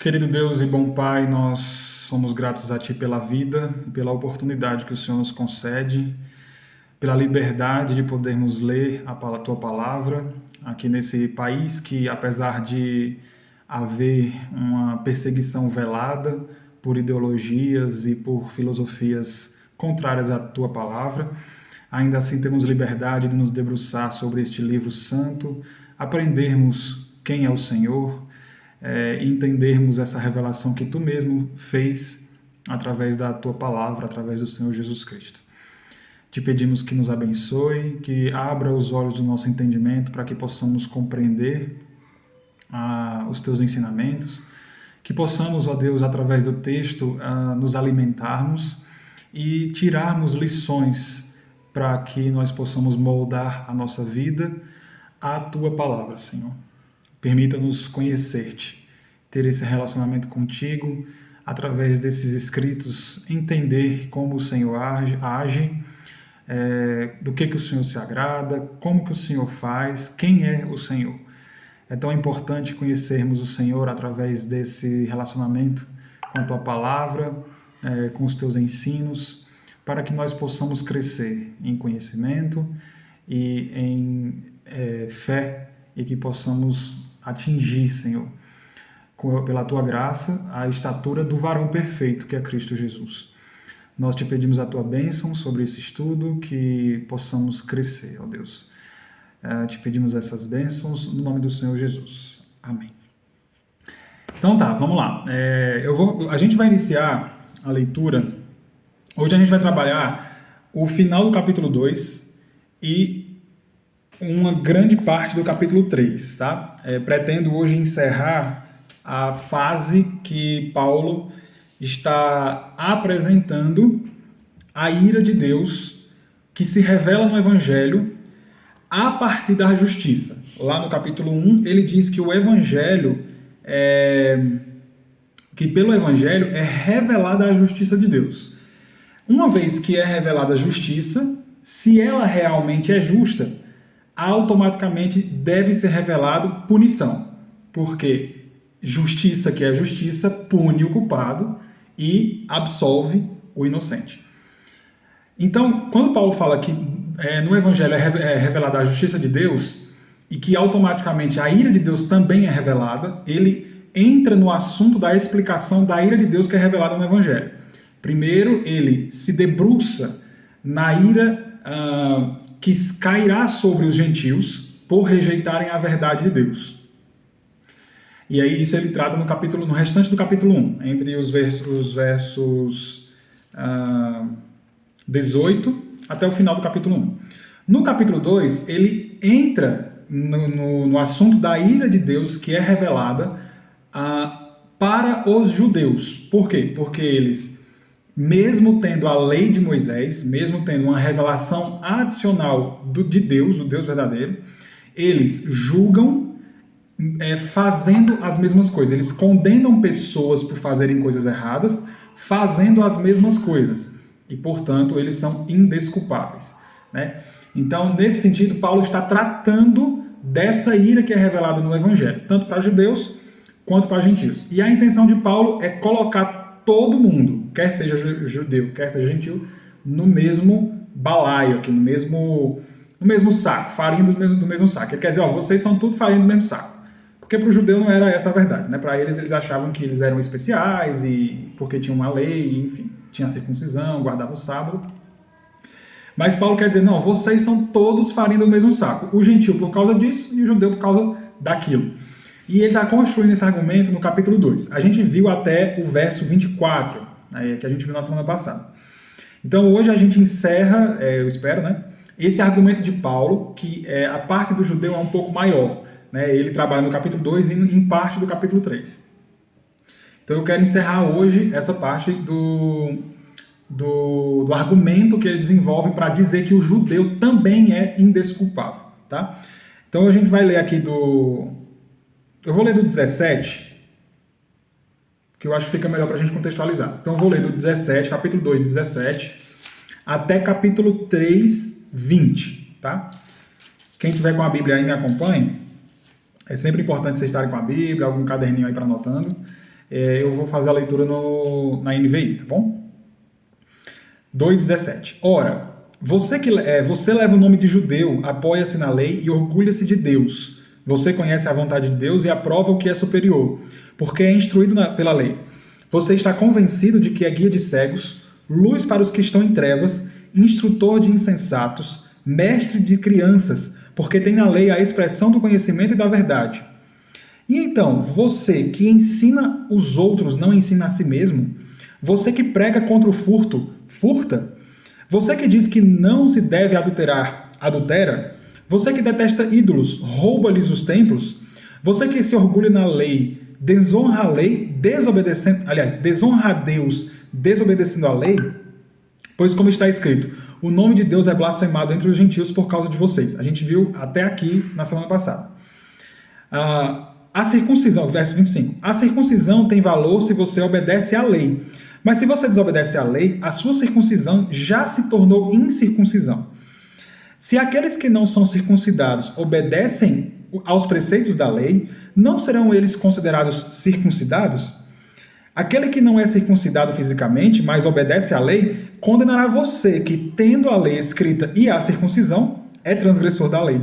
Querido Deus e bom Pai, nós somos gratos a Ti pela vida e pela oportunidade que o Senhor nos concede, pela liberdade de podermos ler a Tua palavra aqui nesse país que, apesar de haver uma perseguição velada por ideologias e por filosofias contrárias à Tua palavra, ainda assim temos liberdade de nos debruçar sobre este livro santo, aprendermos quem é o Senhor, entendermos essa revelação que Tu mesmo fez através da Tua palavra, através do Senhor Jesus Cristo. Te pedimos que nos abençoe, que abra os olhos do nosso entendimento para que possamos compreender os Teus ensinamentos, que possamos, ó Deus, através do texto, nos alimentarmos e tirarmos lições para que nós possamos moldar a nossa vida à Tua palavra, Senhor. Permita-nos conhecer-te, ter esse relacionamento contigo, através desses escritos, entender como o Senhor age, do que o Senhor se agrada, como que o Senhor faz, quem é o Senhor. É tão importante conhecermos o Senhor através desse relacionamento com a Tua palavra, com os Teus ensinos, para que nós possamos crescer em conhecimento e em fé e que possamos atingir, Senhor, pela Tua graça, a estatura do varão perfeito, que é Cristo Jesus. Nós te pedimos a Tua bênção sobre esse estudo, que possamos crescer, ó Deus. Te pedimos essas bênçãos no nome do Senhor Jesus. Amém. Então tá, vamos lá. A gente vai iniciar a leitura. Hoje a gente vai trabalhar o final do capítulo 2 e uma grande parte do capítulo 3, tá? Pretendo hoje encerrar a fase que Paulo está apresentando a ira de Deus que se revela no Evangelho a partir da justiça. Lá no capítulo 1, ele diz que o Evangelho, que pelo Evangelho é revelada a justiça de Deus. Uma vez que é revelada a justiça, se ela realmente é justa, automaticamente deve ser revelado punição, porque justiça que é justiça pune o culpado e absolve o inocente. Então, quando Paulo fala que no Evangelho é revelada a justiça de Deus e que automaticamente a ira de Deus também é revelada, ele entra no assunto da explicação da ira de Deus que é revelada no Evangelho. Primeiro, ele se debruça na ira que cairá sobre os gentios por rejeitarem a verdade de Deus. E aí isso ele trata no restante do capítulo 1, entre os versos 18 até o final do capítulo 1. No capítulo 2, ele entra no assunto da ira de Deus que é revelada para os judeus. Por quê? Porque eles, mesmo tendo a lei de Moisés, mesmo tendo uma revelação adicional de Deus, o Deus verdadeiro, eles julgam fazendo as mesmas coisas. Eles condenam pessoas por fazerem coisas erradas, fazendo as mesmas coisas. E, portanto, eles são indesculpáveis, né? Então, nesse sentido, Paulo está tratando dessa ira que é revelada no Evangelho, tanto para judeus quanto para gentios. E a intenção de Paulo é colocar todo mundo, quer seja judeu, quer seja gentil, no mesmo balaio, aqui, no mesmo saco, farinha do mesmo saco. Ele quer dizer, vocês são tudo farinha do mesmo saco. Porque para o judeu não era essa a verdade, né? Para eles achavam que eles eram especiais e porque tinham uma lei, enfim, tinha a circuncisão, guardavam o sábado. Mas Paulo quer dizer, não, vocês são todos farinha do mesmo saco. O gentil por causa disso e o judeu por causa daquilo. E ele está construindo esse argumento no capítulo 2. A gente viu até o verso 24, que a gente viu na semana passada. Então hoje a gente encerra, eu espero, né, esse argumento de Paulo, que a parte do judeu é um pouco maior. Ele trabalha no capítulo 2 e em parte do capítulo 3. Então eu quero encerrar hoje essa parte do argumento que ele desenvolve para dizer que o judeu também é indesculpável. Tá? Então a gente vai ler aqui eu vou ler do 17, que eu acho que fica melhor para a gente contextualizar. Então eu vou ler do 17, capítulo 2, 17, até capítulo 3, 20. Tá? Quem tiver com a Bíblia aí me acompanhe. É sempre importante vocês estarem com a Bíblia, algum caderninho aí para anotando. Eu vou fazer a leitura na NVI, tá bom? 2,17. Ora, você leva o nome de judeu, apoia-se na lei e orgulha-se de Deus. Você conhece a vontade de Deus e aprova o que é superior, porque é instruído pela lei. Você está convencido de que é guia de cegos, luz para os que estão em trevas, instrutor de insensatos, mestre de crianças, porque tem na lei a expressão do conhecimento e da verdade. E então, você que ensina os outros não ensina a si mesmo? Você que prega contra o furto, furta? Você que diz que não se deve adulterar, adultera? Você que detesta ídolos, rouba-lhes os templos? Você que se orgulha na lei, desonra a lei, desonra a Deus, desobedecendo a lei? Pois como está escrito, o nome de Deus é blasfemado entre os gentios por causa de vocês. A gente viu até aqui na semana passada. A circuncisão, verso 25. A circuncisão tem valor se você obedece à lei. Mas se você desobedece à lei, a sua circuncisão já se tornou incircuncisão. Se aqueles que não são circuncidados obedecem aos preceitos da lei, não serão eles considerados circuncidados? Aquele que não é circuncidado fisicamente, mas obedece à lei, condenará você que, tendo a lei escrita e a circuncisão, é transgressor da lei.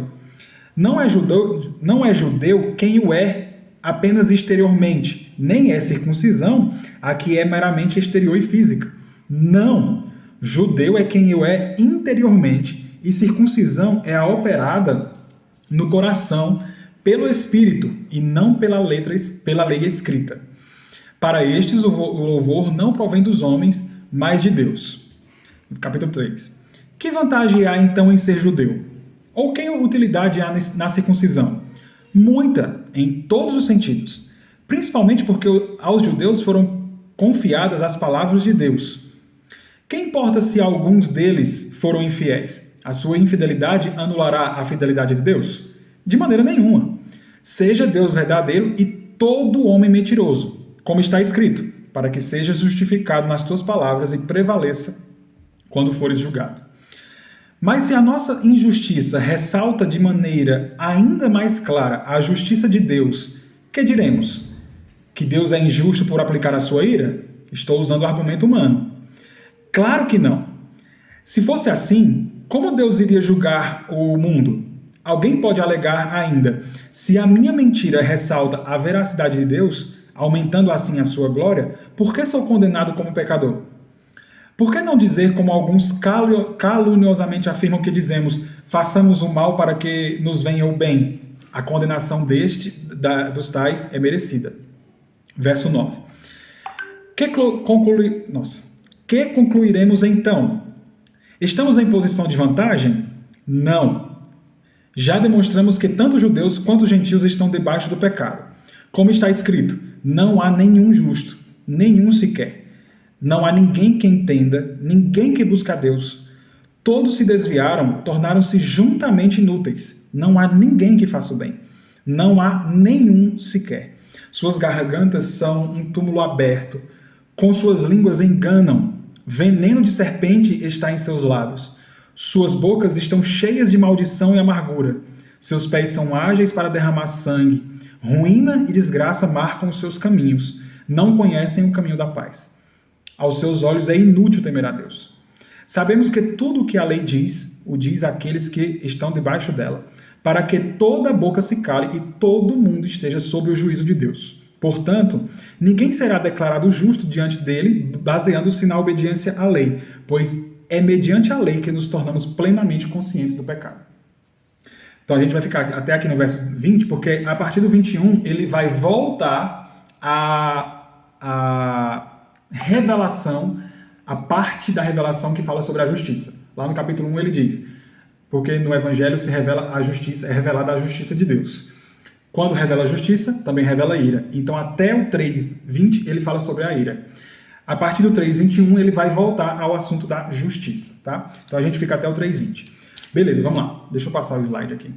Não é judeu quem o é apenas exteriormente, nem é circuncisão a que é meramente exterior e física. Não, judeu é quem o é interiormente, e circuncisão é a operada no coração pelo Espírito e não pela lei escrita. Para estes o louvor não provém dos homens, mas de Deus. Capítulo 3. Que vantagem há então em ser judeu? Ou que utilidade há na circuncisão? Muita, em todos os sentidos. Principalmente porque aos judeus foram confiadas as palavras de Deus. Que importa se alguns deles foram infiéis? A sua infidelidade anulará a fidelidade de Deus? De maneira nenhuma. Seja Deus verdadeiro e todo homem mentiroso, como está escrito, para que sejas justificado nas tuas palavras e prevaleça quando fores julgado. Mas se a nossa injustiça ressalta de maneira ainda mais clara a justiça de Deus, que diremos? Que Deus é injusto por aplicar a sua ira? Estou usando o argumento humano. Claro que não. Se fosse assim, como Deus iria julgar o mundo? Alguém pode alegar ainda, se a minha mentira ressalta a veracidade de Deus, aumentando assim a sua glória, por que sou condenado como pecador? Por que não dizer, como alguns caluniosamente afirmam que dizemos, façamos o mal para que nos venha o bem? A condenação dos tais é merecida. Verso 9. Que concluiremos então? Estamos em posição de vantagem? Não. Já demonstramos que tanto judeus quanto gentios estão debaixo do pecado. Como está escrito, não há nenhum justo, nenhum sequer. Não há ninguém que entenda, ninguém que busque a Deus. Todos se desviaram, tornaram-se juntamente inúteis. Não há ninguém que faça o bem. Não há nenhum sequer. Suas gargantas são um túmulo aberto. Com suas línguas enganam. Veneno de serpente está em seus lábios. Suas bocas estão cheias de maldição e amargura. Seus pés são ágeis para derramar sangue. Ruína e desgraça marcam os seus caminhos. Não conhecem o caminho da paz. Aos seus olhos é inútil temer a Deus. Sabemos que tudo o que a lei diz, o diz àqueles que estão debaixo dela, para que toda boca se cale e todo mundo esteja sob o juízo de Deus. Portanto, ninguém será declarado justo diante dele, baseando-se na obediência à lei, pois é mediante a lei que nos tornamos plenamente conscientes do pecado. Então a gente vai ficar até aqui no verso 20, porque a partir do 21 ele vai voltar a revelação, a parte da revelação que fala sobre a justiça. Lá no capítulo 1 ele diz, porque no Evangelho se revela a justiça, é revelada a justiça de Deus. Quando revela a justiça, também revela a ira. Então até o 3:20 ele fala sobre a ira. A partir do 3:21 ele vai voltar ao assunto da justiça, tá? Então a gente fica até o 3:20. Beleza, vamos lá. Deixa eu passar o slide aqui.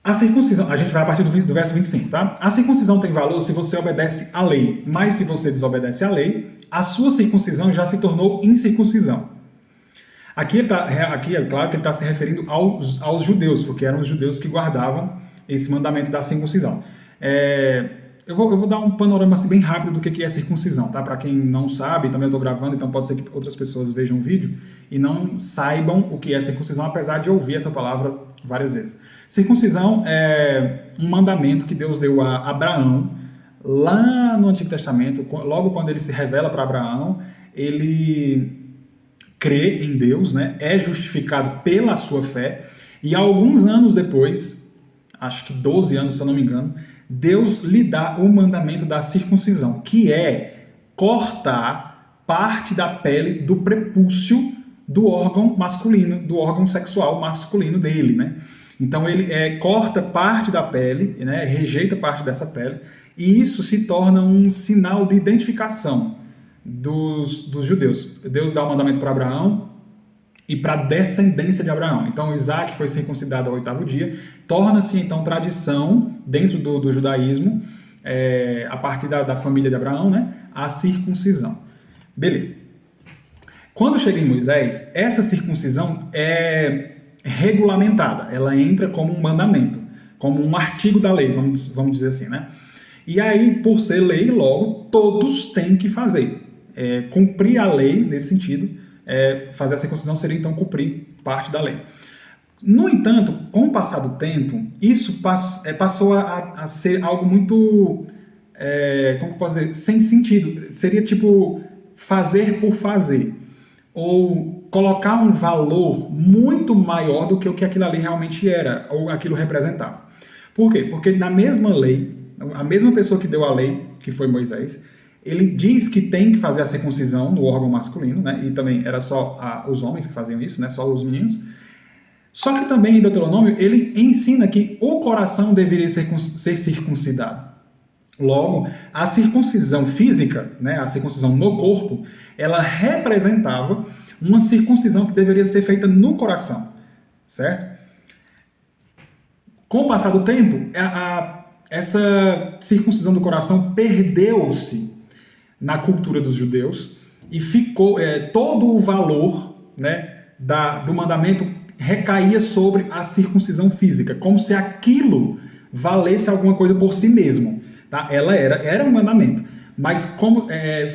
A circuncisão, a gente vai a partir do verso 25, tá? A circuncisão tem valor se você obedece à lei, mas se você desobedece à lei, a sua circuncisão já se tornou incircuncisão. Aqui é claro que ele está se referindo aos judeus, porque eram os judeus que guardavam esse mandamento da circuncisão. É, eu vou dar um panorama assim, bem rápido do que é circuncisão, tá? Para quem não sabe, também eu estou gravando, então pode ser que outras pessoas vejam o vídeo e não saibam o que é circuncisão, apesar de ouvir essa palavra várias vezes. Circuncisão é um mandamento que Deus deu a Abraão lá no Antigo Testamento, logo quando ele se revela para Abraão, ele crê em Deus, né? É justificado pela sua fé, e alguns anos depois, acho que 12 anos, se eu não me engano, Deus lhe dá o mandamento da circuncisão, que é cortar parte da pele do prepúcio do órgão masculino, do órgão sexual masculino dele, né? Então ele corta parte da pele, né? Rejeita parte dessa pele, e isso se torna um sinal de identificação dos judeus. Deus dá o mandamento para Abraão e para a descendência de Abraão. Então Isaac foi circuncidado ao 8º dia, torna-se então tradição dentro do judaísmo, a partir da família de Abraão, né, a circuncisão. Beleza. Quando chega em Moisés, essa circuncisão é regulamentada, ela entra como um mandamento, como um artigo da lei, vamos dizer assim, né? E aí, por ser lei, logo, todos têm que fazer. Cumprir a lei, nesse sentido, fazer a circuncisão seria então cumprir parte da lei. No entanto, com o passar do tempo, isso passou a ser algo muito, como que eu posso dizer, sem sentido. Seria tipo fazer por fazer, ou colocar um valor muito maior do que o que aquilo ali realmente era, ou aquilo representava. Por quê? Porque na mesma lei, a mesma pessoa que deu a lei, que foi Moisés, ele diz que tem que fazer a circuncisão no órgão masculino, né? E também era só os homens que faziam isso, né? Só os meninos. Só que também em Deuteronômio ele ensina que o coração deveria ser circuncidado. Logo, a circuncisão física, né? A circuncisão no corpo, ela representava uma circuncisão que deveria ser feita no coração, certo? Com o passar do tempo, essa circuncisão do coração perdeu-se na cultura dos judeus e ficou todo o valor, né, do mandamento recaía sobre a circuncisão física, como se aquilo valesse alguma coisa por si mesmo. Tá? Ela era um mandamento, mas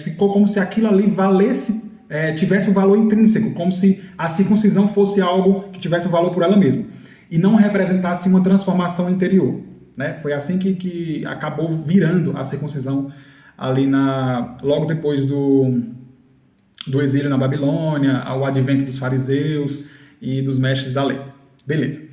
ficou como se aquilo ali valesse, tivesse um valor intrínseco, como se a circuncisão fosse algo que tivesse um valor por ela mesma e não representasse uma transformação interior. Né? Foi assim que acabou virando a circuncisão ali logo depois do exílio na Babilônia, ao advento dos fariseus e dos mestres da lei. Beleza.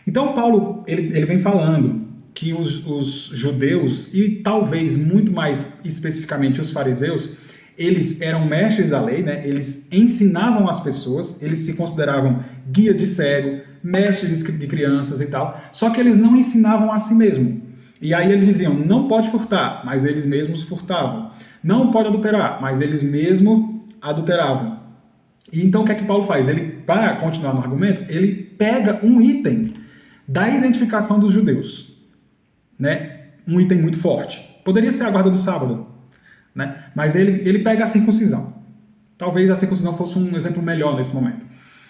Então Paulo ele vem falando que os judeus, e talvez muito mais especificamente os fariseus, eles eram mestres da lei, né? Eles ensinavam as pessoas, eles se consideravam guias de cego, mestres de crianças e tal, só que eles não ensinavam a si mesmo. E aí eles diziam, não pode furtar, mas eles mesmos furtavam. Não pode adulterar, mas eles mesmos adulteravam. E então o que é que Paulo faz? Ele, para continuar no argumento, ele pega um item da identificação dos judeus, né? Um item muito forte. Poderia ser a guarda do sábado, né? Mas ele pega a circuncisão. Talvez a circuncisão fosse um exemplo melhor nesse momento.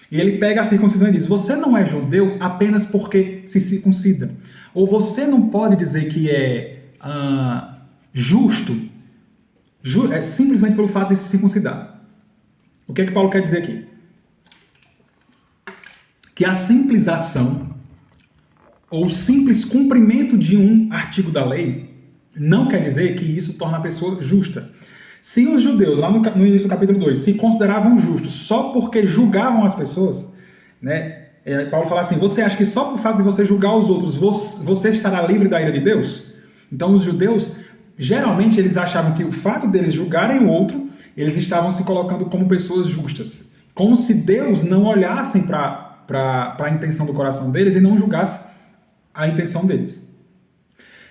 E ele pega a circuncisão e diz, você não é judeu apenas porque se circuncida. Ou você não pode dizer que é justo simplesmente pelo fato de se circuncidar. O que é que Paulo quer dizer aqui? Que a simples ação ou simples cumprimento de um artigo da lei não quer dizer que isso torna a pessoa justa. Se os judeus, lá no início do capítulo 2, se consideravam justos só porque julgavam as pessoas, né? Paulo fala assim, você acha que só por fato de você julgar os outros, você estará livre da ira de Deus? Então os judeus, geralmente eles achavam que o fato deles julgarem o outro, eles estavam se colocando como pessoas justas. Como se Deus não olhasse para a intenção do coração deles e não julgasse a intenção deles.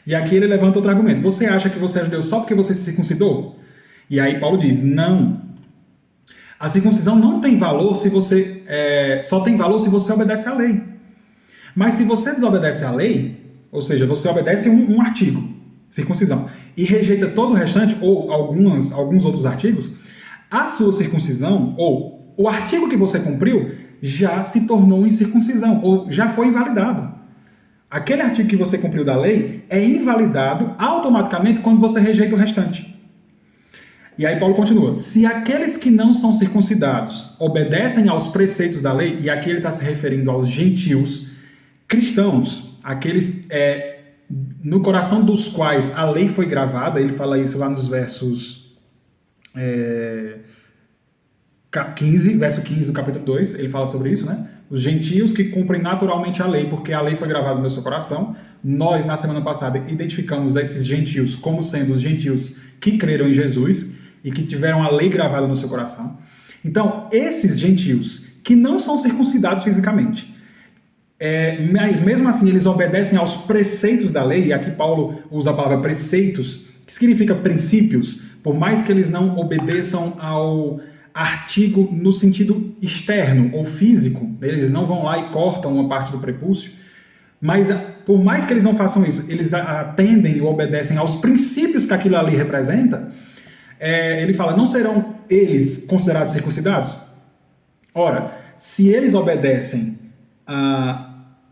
E aqui ele levanta outro argumento. Você acha que você é judeu só porque você se circuncidou? E aí Paulo diz, não. A circuncisão não tem valor se você só tem valor se você obedece à lei. Mas se você desobedece à lei, ou seja, você obedece um artigo, circuncisão, e rejeita todo o restante, ou alguns outros artigos, a sua circuncisão, ou o artigo que você cumpriu já se tornou incircuncisão, ou já foi invalidado. Aquele artigo que você cumpriu da lei é invalidado automaticamente quando você rejeita o restante. E aí Paulo continua, se aqueles que não são circuncidados obedecem aos preceitos da lei, e aqui ele está se referindo aos gentios cristãos, aqueles no coração dos quais a lei foi gravada, ele fala isso lá nos versos 15, verso 15 do capítulo 2, ele fala sobre isso, né? Os gentios que cumprem naturalmente a lei, porque a lei foi gravada no seu coração. Nós, na semana passada, identificamos esses gentios como sendo os gentios que creram em Jesus e que tiveram a lei gravada no seu coração. Então, esses gentios que não são circuncidados fisicamente, mas mesmo assim eles obedecem aos preceitos da lei, e aqui Paulo usa a palavra preceitos, que significa princípios, por mais que eles não obedeçam ao artigo no sentido externo ou físico, eles não vão lá e cortam uma parte do prepúcio, mas por mais que eles não façam isso, eles atendem ou obedecem aos princípios que aquilo ali representa, ele fala, não serão eles considerados circuncidados? Ora, se eles obedecem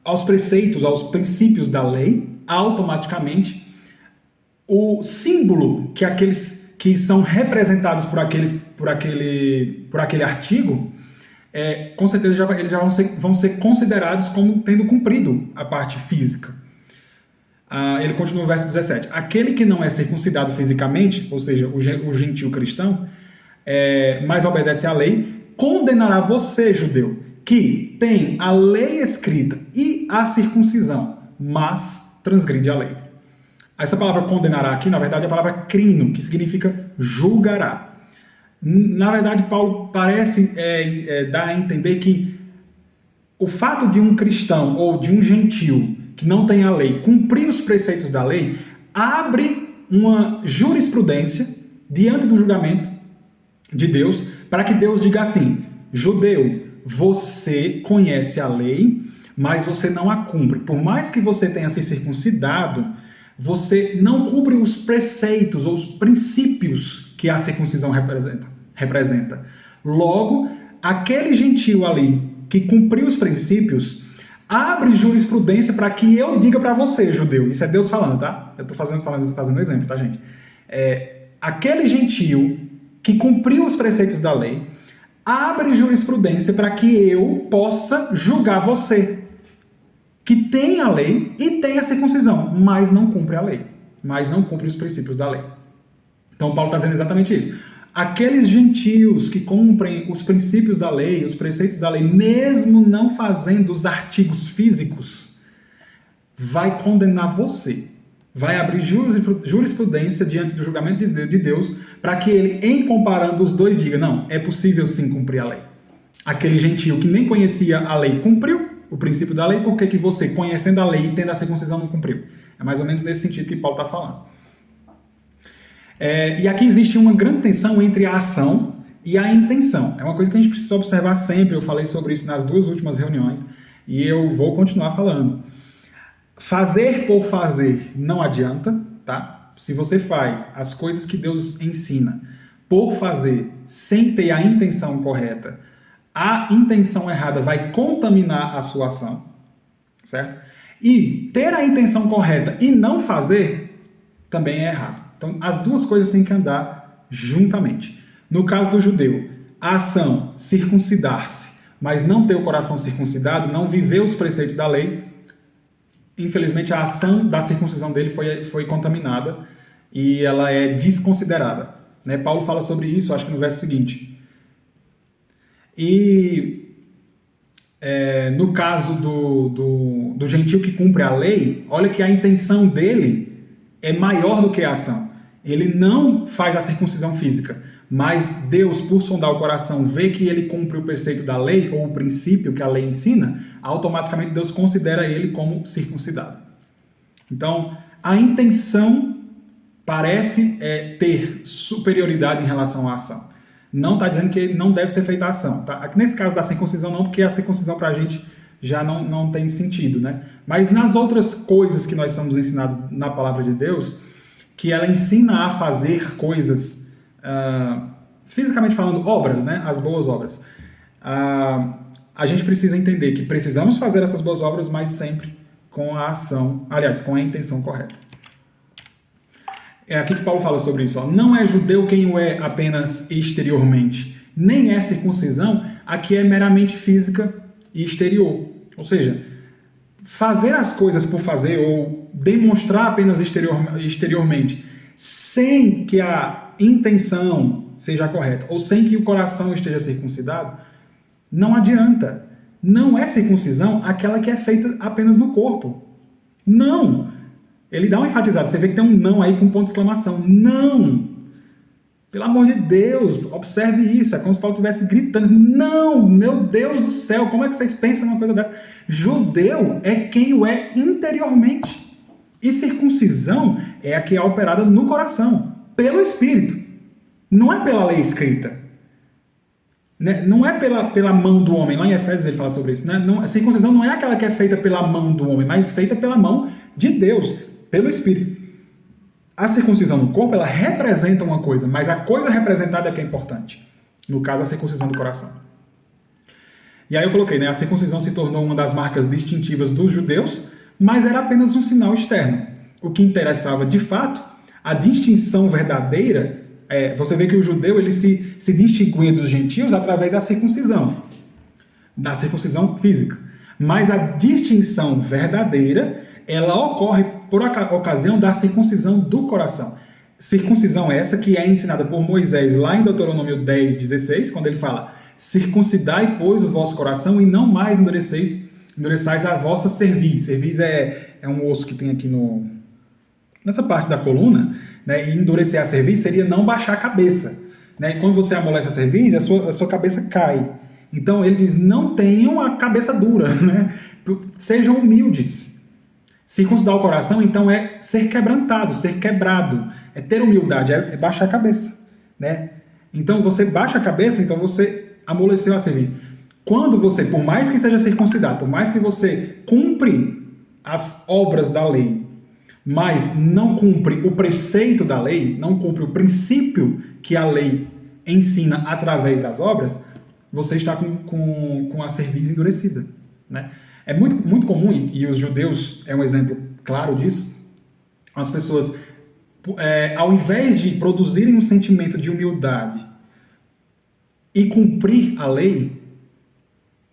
aos preceitos, aos princípios da lei, automaticamente o símbolo que aqueles que são representados por aquele artigo, com certeza eles já vão ser considerados como tendo cumprido a parte física. Ele continua no verso 17. Aquele que não é circuncidado fisicamente, ou seja, o gentio cristão, mas obedece à lei, condenará você, judeu, que tem a lei escrita e a circuncisão, mas transgride a lei. Essa palavra condenará aqui, na verdade, é a palavra crino, que significa julgará. Na verdade, Paulo parece dar a entender que o fato de um cristão ou de um gentio que não tem a lei cumprir os preceitos da lei abre uma jurisprudência diante do julgamento de Deus para que Deus diga assim, judeu, você conhece a lei, mas você não a cumpre. Por mais que você tenha se circuncidado, você não cumpre os preceitos ou os princípios que a circuncisão representa. Logo, aquele gentio ali que cumpriu os princípios abre jurisprudência para que eu diga para você, judeu. Isso é Deus falando, tá? Eu estou fazendo um exemplo, tá, gente? Aquele gentio que cumpriu os preceitos da lei abre jurisprudência para que eu possa julgar você, que tem a lei e tem a circuncisão, mas não cumpre a lei, mas não cumpre os princípios da lei. Então Paulo está dizendo exatamente isso. Aqueles gentios que cumprem os princípios da lei, os preceitos da lei, mesmo não fazendo os artigos físicos, vai condenar você. Vai abrir jurisprudência diante do julgamento de Deus para que ele, em comparando os dois, diga, não, é possível sim cumprir a lei. Aquele gentio que nem conhecia a lei cumpriu o princípio da lei, por que você, conhecendo a lei e tendo a circuncisão, não cumpriu? É mais ou menos nesse sentido que Paulo está falando. E aqui existe uma grande tensão entre a ação e a intenção. É uma coisa que a gente precisa observar sempre, eu falei sobre isso nas duas últimas reuniões, e eu vou continuar falando. Fazer por fazer não adianta, tá? Se você faz as coisas que Deus ensina por fazer, sem ter a intenção correta, a intenção errada vai contaminar a sua ação, certo? E ter a intenção correta e não fazer também é errado. Então, as duas coisas têm que andar juntamente. No caso do judeu, a ação, circuncidar-se, mas não ter o coração circuncidado, não viver os preceitos da lei, infelizmente a ação da circuncisão dele foi contaminada e ela é desconsiderada. Né? Paulo fala sobre isso, acho que no verso seguinte. E no caso do gentio que cumpre a lei, olha que a intenção dele é maior do que a ação. Ele não faz a circuncisão física, mas Deus, por sondar o coração, vê que ele cumpre o preceito da lei, ou o princípio que a lei ensina, automaticamente Deus considera ele como circuncidado. Então, a intenção parece ter superioridade em relação à ação. Não está dizendo que não deve ser feita a ação. Tá? Nesse caso da circuncisão não, porque a circuncisão para a gente já não tem sentido. Né? Mas nas outras coisas que nós somos ensinados na palavra de Deus, que ela ensina a fazer coisas, fisicamente falando, obras, né? As boas obras. A gente precisa entender que precisamos fazer essas boas obras, mas sempre com a ação, aliás, com a intenção correta. É aqui que Paulo fala sobre isso. Ó. Não é judeu quem o é apenas exteriormente, nem é circuncisão a que é meramente física e exterior. Ou seja, fazer as coisas por fazer ou demonstrar apenas exteriormente, sem que a intenção seja correta, ou sem que o coração esteja circuncidado, não adianta. Não é circuncisão aquela que é feita apenas no corpo. Não! Ele dá uma enfatizada. Você vê que tem um não aí com ponto de exclamação. Não! Pelo amor de Deus, observe isso. É como se Paulo estivesse gritando. Não! Meu Deus do céu, como é que vocês pensam numa coisa dessa? Judeu é quem o é interiormente. E circuncisão é a que é operada no coração, pelo Espírito. Não é pela lei escrita. Não é pela mão do homem. Lá em Efésios ele fala sobre isso. A circuncisão não é aquela que é feita pela mão do homem, mas feita pela mão de Deus, pelo Espírito. A circuncisão no corpo, ela representa uma coisa, mas a coisa representada é que é importante. No caso, a circuncisão do coração. E aí eu coloquei, a circuncisão se tornou uma das marcas distintivas dos judeus, mas era apenas um sinal externo. O que interessava, de fato, a distinção verdadeira, você vê que o judeu ele se distinguia dos gentios através da circuncisão física. Mas a distinção verdadeira, ela ocorre por ocasião da circuncisão do coração. Circuncisão essa que é ensinada por Moisés lá em Deuteronômio 10:16, quando ele fala: circuncidai, pois, o vosso coração e não mais endureçais a vossa cerviz. Cerviz é um osso que tem aqui nessa parte da coluna, né? E endurecer a cerviz seria não baixar a cabeça, né? E quando você amolece a cerviz, a sua cabeça cai. Então ele diz: não tenham a cabeça dura, né? Sejam humildes. Circuncidar o coração, então, é ser quebrantado, ser quebrado, é ter humildade, é baixar a cabeça, né? Então você baixa a cabeça, então você amoleceu a cerviz. Quando você, por mais que seja circuncidado, por mais que você cumpre as obras da lei, mas não cumpre o preceito da lei, não cumpre o princípio que a lei ensina através das obras, você está com a cerviz endurecida, né? É muito, muito comum, e os judeus é um exemplo claro disso, as pessoas, ao invés de produzirem um sentimento de humildade e cumprir a lei,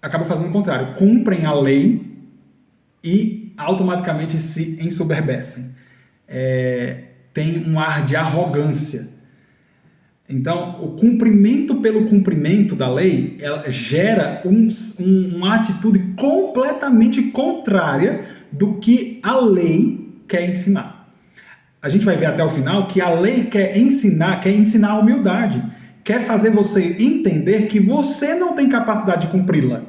acabam fazendo o contrário. Cumprem a lei e automaticamente se ensoberbecem. Tem um ar de arrogância. Então, o cumprimento pelo cumprimento da lei ela gera uma atitude completamente contrária do que a lei quer ensinar. A gente vai ver até o final que a lei quer ensinar a humildade, quer fazer você entender que você não tem capacidade de cumpri-la.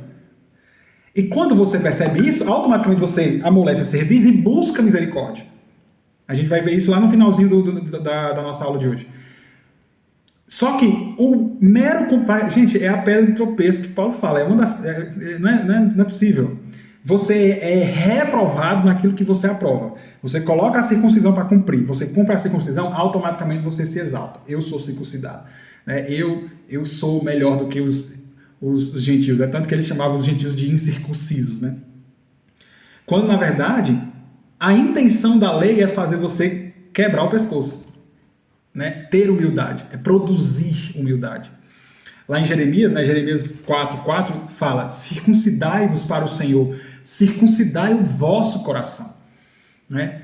E quando você percebe isso, automaticamente você amolece a cerviz e busca misericórdia. A gente vai ver isso lá no finalzinho da nossa aula de hoje. Só que o mero compartilhamento, gente, é a pedra de tropeço que Paulo fala, não é possível. Você é reprovado naquilo que você aprova. Você coloca a circuncisão para cumprir, você cumpre a circuncisão, automaticamente você se exalta. Eu sou circuncidado. Né? Eu sou melhor do que os gentios. É tanto que eles chamavam os gentios de incircuncisos. Né? Quando, na verdade, a intenção da lei é fazer você quebrar o pescoço. Né? Ter humildade, é produzir humildade. Lá em Jeremias, né, Jeremias 4:4 fala: circuncidai-vos para o Senhor, circuncidai o vosso coração. Né?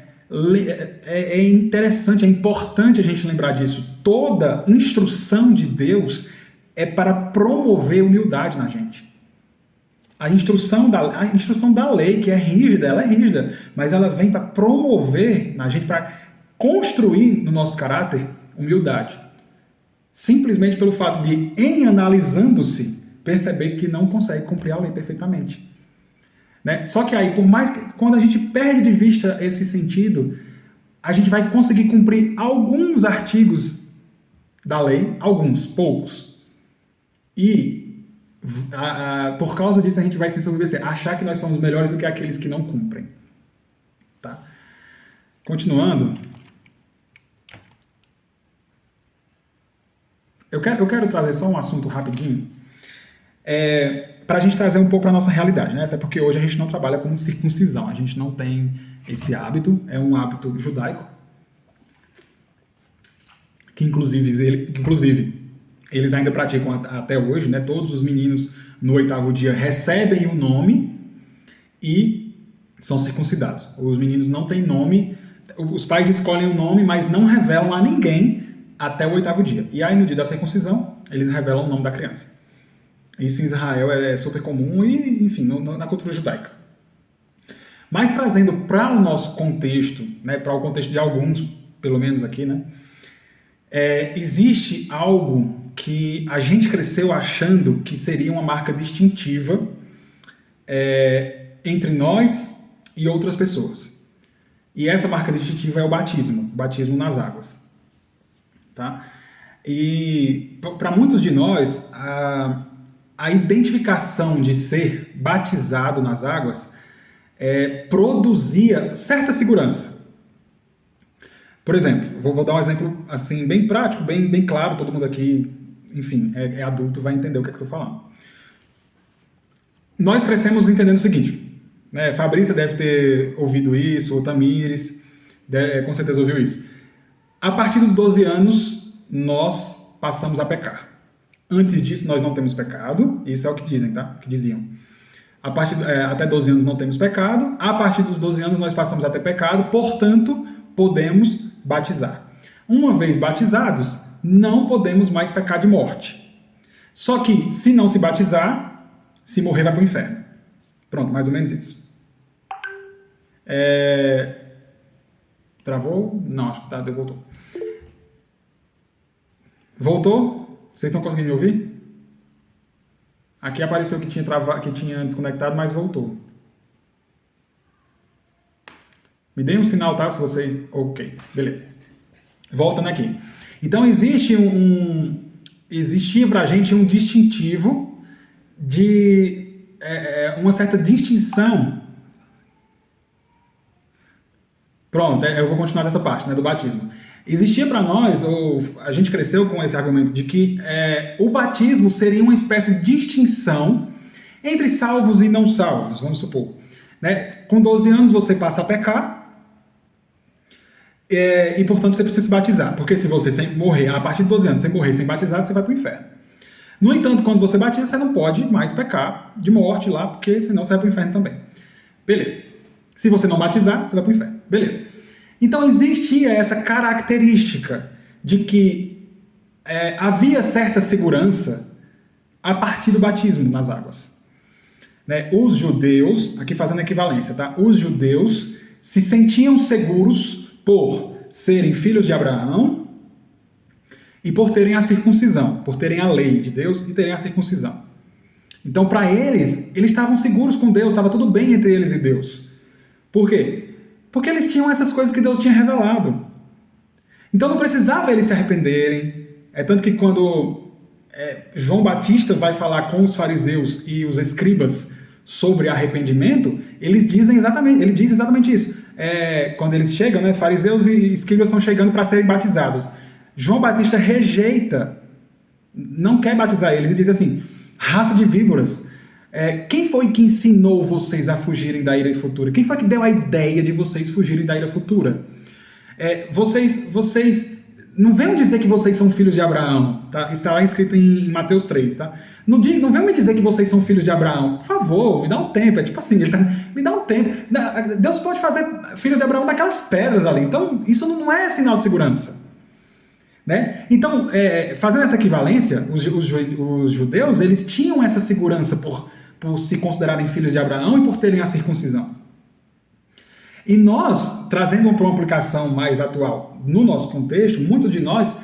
É interessante, é importante a gente lembrar disso. Toda instrução de Deus é para promover humildade na gente. A instrução da lei, que é rígida, ela é rígida, mas ela vem para promover na gente, para construir no nosso caráter humildade. Simplesmente pelo fato de, em analisando-se, perceber que não consegue cumprir a lei perfeitamente. Né? Só que aí, por mais que, quando a gente perde de vista esse sentido, a gente vai conseguir cumprir alguns artigos da lei, poucos. E por causa disso a gente vai se ensoberbecer, achar que nós somos melhores do que aqueles que não cumprem. Tá? Continuando, eu quero trazer só um assunto rapidinho. Para a gente trazer um pouco para a nossa realidade, né? Até porque hoje a gente não trabalha com circuncisão, a gente não tem esse hábito, é um hábito judaico, que inclusive eles ainda praticam até hoje, né? Todos os meninos no 8º dia recebem o nome e são circuncidados. Os meninos não têm nome, os pais escolhem o nome, mas não revelam a ninguém até o 8º dia. E aí no dia da circuncisão, eles revelam o nome da criança. Isso em Israel é super comum e, enfim, na cultura judaica. Mas trazendo para o nosso contexto, né, para o contexto de alguns, pelo menos aqui, né, existe algo que a gente cresceu achando que seria uma marca distintiva entre nós e outras pessoas. E essa marca distintiva é o batismo nas águas. Tá? E para muitos de nós, a identificação de ser batizado nas águas produzia certa segurança. Por exemplo, vou dar um exemplo assim, bem prático, bem claro, todo mundo aqui, enfim, é adulto, vai entender o que eu estou falando. Nós crescemos entendendo o seguinte, né? Fabrícia deve ter ouvido isso, ou Tamires, com certeza ouviu isso. A partir dos 12 anos, nós passamos a pecar. Antes disso, nós não temos pecado, isso é o que dizem, tá? O que diziam. Até 12 anos não temos pecado, a partir dos 12 anos nós passamos a ter pecado, portanto, podemos batizar. Uma vez batizados, não podemos mais pecar de morte. Só que, se não se batizar, se morrer vai para o inferno. Pronto, mais ou menos isso. Travou? Não, acho que voltou. Voltou? Vocês estão conseguindo me ouvir? Aqui apareceu que tinha desconectado, mas voltou. Me deem um sinal, tá? Se vocês... Ok, beleza. Voltando aqui. Então, existia pra gente um distintivo de uma certa distinção. Pronto, eu vou continuar dessa parte, né, do batismo. Existia para nós, ou a gente cresceu com esse argumento de que o batismo seria uma espécie de distinção entre salvos e não salvos, vamos supor. Né? Com 12 anos você passa a pecar e, portanto, você precisa se batizar. Porque se você morrer, a partir de 12 anos, você morrer sem batizar, você vai para o inferno. No entanto, quando você batiza, você não pode mais pecar de morte lá, porque senão você vai para o inferno também. Beleza. Se você não batizar, você vai para o inferno. Beleza. Então existia essa característica de que havia certa segurança a partir do batismo nas águas. Né? Os judeus, aqui fazendo equivalência, tá? Os judeus se sentiam seguros por serem filhos de Abraão e por terem a circuncisão, por terem a lei de Deus e terem a circuncisão. Então, para eles estavam seguros com Deus, estava tudo bem entre eles e Deus. Por quê? Porque eles tinham essas coisas que Deus tinha revelado. Então não precisava eles se arrependerem. Tanto que quando João Batista vai falar com os fariseus e os escribas sobre arrependimento, ele diz exatamente isso. Quando eles chegam, né, fariseus e escribas estão chegando para serem batizados. João Batista rejeita, não quer batizar eles e diz assim, raça de víboras, quem foi que ensinou vocês a fugirem da ira futura? Quem foi que deu a ideia de vocês fugirem da ira futura? Vocês não venham dizer que vocês são filhos de Abraão, tá? Está lá escrito em Mateus 3, tá? Não venham me dizer que vocês são filhos de Abraão. Por favor, me dá um tempo. Tipo assim, me dá um tempo. Deus pode fazer filhos de Abraão daquelas pedras ali. Então, isso não é sinal de segurança. Né? Então, fazendo essa equivalência, os judeus, eles tinham essa segurança por se considerarem filhos de Abraão e por terem a circuncisão. E nós, trazendo para uma aplicação mais atual no nosso contexto, muitos de nós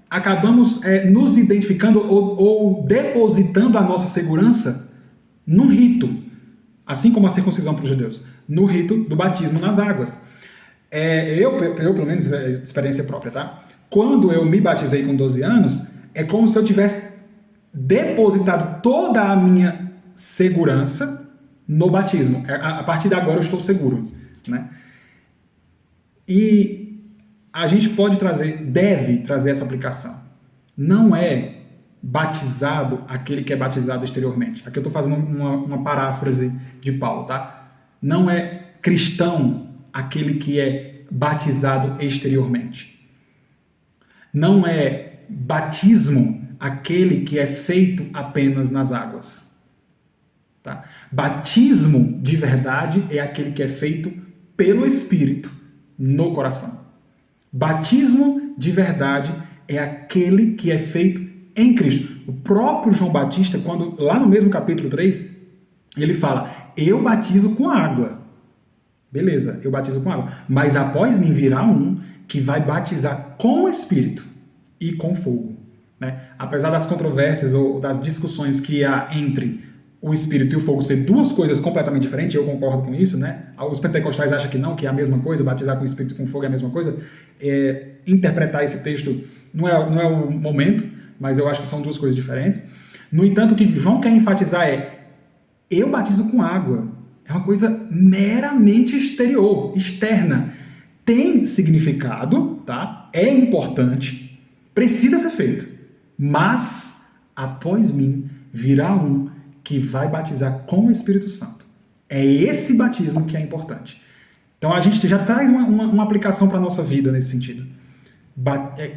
acabamos nos identificando ou depositando a nossa segurança num rito, assim como a circuncisão para os judeus, no rito do batismo nas águas. Eu, pelo menos, de experiência própria, tá? Quando eu me batizei com 12 anos, é como se eu tivesse depositado toda a minha segurança no batismo. A partir de agora eu estou seguro. Né? E a gente deve trazer essa aplicação. Não é batizado aquele que é batizado exteriormente. Aqui eu estou fazendo uma paráfrase de Paulo, tá? Não é cristão aquele que é batizado exteriormente. Não é batismo aquele que é feito apenas nas águas. Tá? Batismo de verdade é aquele que é feito pelo Espírito no coração. Batismo de verdade é aquele que é feito em Cristo. O próprio João Batista, quando lá no mesmo capítulo 3, ele fala, eu batizo com água. Beleza, eu batizo com água. Mas após mim virá um que vai batizar com o Espírito e com fogo. Né? Apesar das controvérsias ou das discussões que há entre o Espírito e o fogo ser duas coisas completamente diferentes, eu concordo com isso, né? Os pentecostais acham que não, que é a mesma coisa, batizar com o Espírito e com fogo é a mesma coisa. Interpretar esse texto não é o momento, mas eu acho que são duas coisas diferentes. No entanto, o que João quer enfatizar é, eu batizo com água. É uma coisa meramente exterior, externa. Tem significado, tá? É importante, precisa ser feito. Mas, após mim, virá um que vai batizar com o Espírito Santo. É esse batismo que é importante. Então a gente já traz uma aplicação para a nossa vida nesse sentido.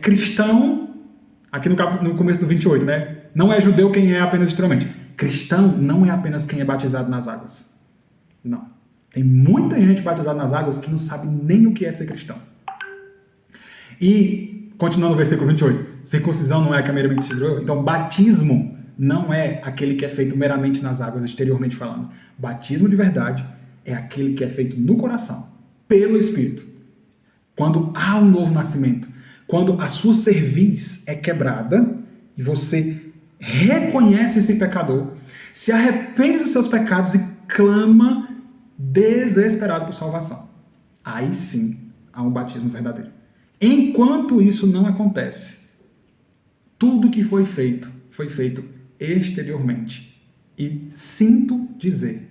Cristão, aqui no começo do 28, né? Não é judeu quem é apenas exteriormente. Cristão não é apenas quem é batizado nas águas. Não. Tem muita gente batizada nas águas que não sabe nem o que é ser cristão. E, continuando no versículo 28, circuncisão não é que meramente exterior. Então, batismo não é aquele que é feito meramente nas águas, exteriormente falando. Batismo de verdade é aquele que é feito no coração, pelo Espírito. Quando há um novo nascimento, quando a sua cerviz é quebrada e você reconhece esse pecador, se arrepende dos seus pecados e clama desesperado por salvação. Aí sim há um batismo verdadeiro. Enquanto isso não acontece, tudo que foi feito exteriormente. E sinto dizer,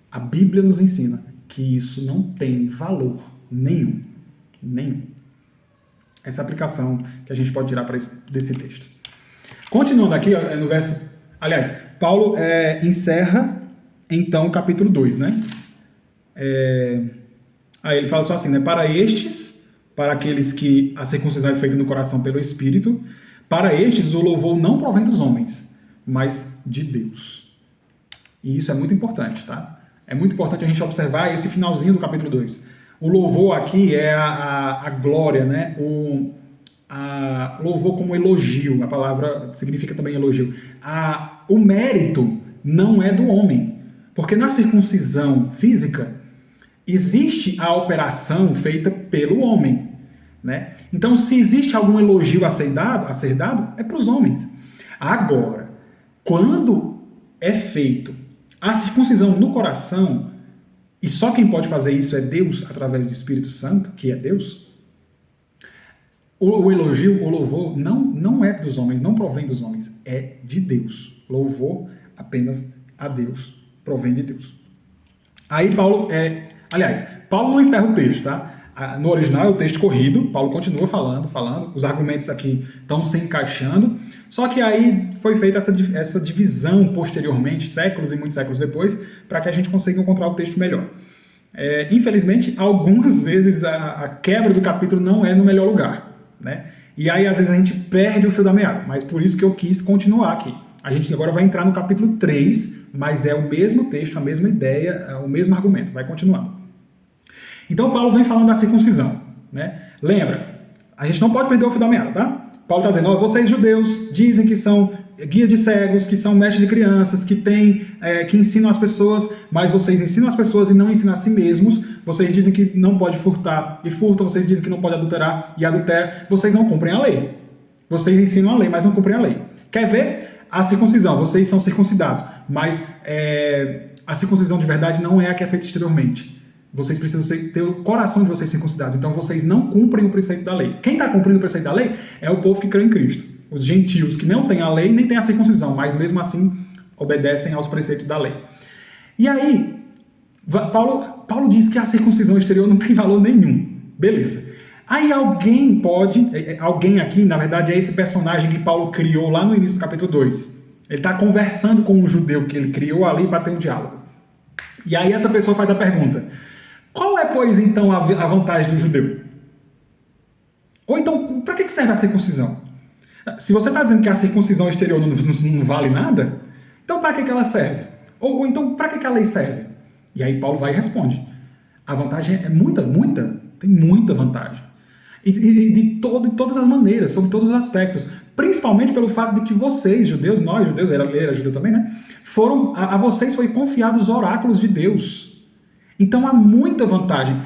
a Bíblia nos ensina que isso não tem valor nenhum. Nenhum. Essa é a aplicação que a gente pode tirar desse texto. Continuando aqui, no verso... Aliás, Paulo encerra, então, o capítulo 2, né? Aí ele fala só assim, né? Para aqueles que a circuncisão é feita no coração pelo Espírito, para estes o louvor não provém dos homens, mas de Deus. E isso é muito importante, tá? É muito importante a gente observar esse finalzinho do capítulo 2. O louvor aqui é a glória, né? O louvor como elogio, a palavra significa também elogio. O mérito não é do homem, porque na circuncisão física existe a operação feita pelo homem, né? Então, se existe algum elogio a ser dado é para os homens. Agora, quando é feito a circuncisão no coração, e só quem pode fazer isso é Deus através do Espírito Santo, que é Deus, o elogio, o louvor, não é dos homens, não provém dos homens, é de Deus. Louvor apenas a Deus, provém de Deus. Aí Paulo Paulo não encerra o texto, tá? No original é o texto corrido, Paulo continua falando, os argumentos aqui estão se encaixando, só que aí foi feita essa divisão posteriormente, séculos e muitos séculos depois, para que a gente consiga encontrar o texto melhor. Infelizmente, algumas vezes a quebra do capítulo não é no melhor lugar, né? E aí às vezes a gente perde o fio da meada, mas por isso que eu quis continuar aqui. A gente agora vai entrar no capítulo 3, mas é o mesmo texto, a mesma ideia, o mesmo argumento, vai continuando. Então Paulo vem falando da circuncisão, né? Lembra, a gente não pode perder o fio da meada, tá? Paulo está dizendo, vocês judeus dizem que são guia de cegos, que são mestres de crianças, que ensinam as pessoas, mas vocês ensinam as pessoas e não ensinam a si mesmos. Vocês dizem que não pode furtar e furtam, vocês dizem que não pode adulterar e adulteram. Vocês não cumprem a lei. Vocês ensinam a lei, mas não cumprem a lei. Quer ver? A circuncisão, vocês são circuncidados, mas a circuncisão de verdade não é a que é feita exteriormente. Vocês precisam ter o coração de vocês circuncidados. Então vocês não cumprem o preceito da lei. Quem está cumprindo o preceito da lei é o povo que crê em Cristo. Os gentios que não têm a lei nem têm a circuncisão, mas mesmo assim obedecem aos preceitos da lei. E aí, Paulo diz que a circuncisão exterior não tem valor nenhum. Beleza. Aí alguém aqui, na verdade é esse personagem que Paulo criou lá no início do capítulo 2. Ele está conversando com um judeu que ele criou ali para ter um diálogo. E aí essa pessoa faz a pergunta: qual é, pois, então, a vantagem do judeu? Ou então, para que serve a circuncisão? Se você está dizendo que a circuncisão exterior não vale nada, então para que ela serve? Ou então, para que a lei serve? E aí Paulo vai e responde: a vantagem é tem muita vantagem. E de todas as maneiras, sobre todos os aspectos. Principalmente pelo fato de que vocês, judeus, nós judeus, ele era judeu também, né? A vocês foi confiado os oráculos de Deus. Então há muita vantagem.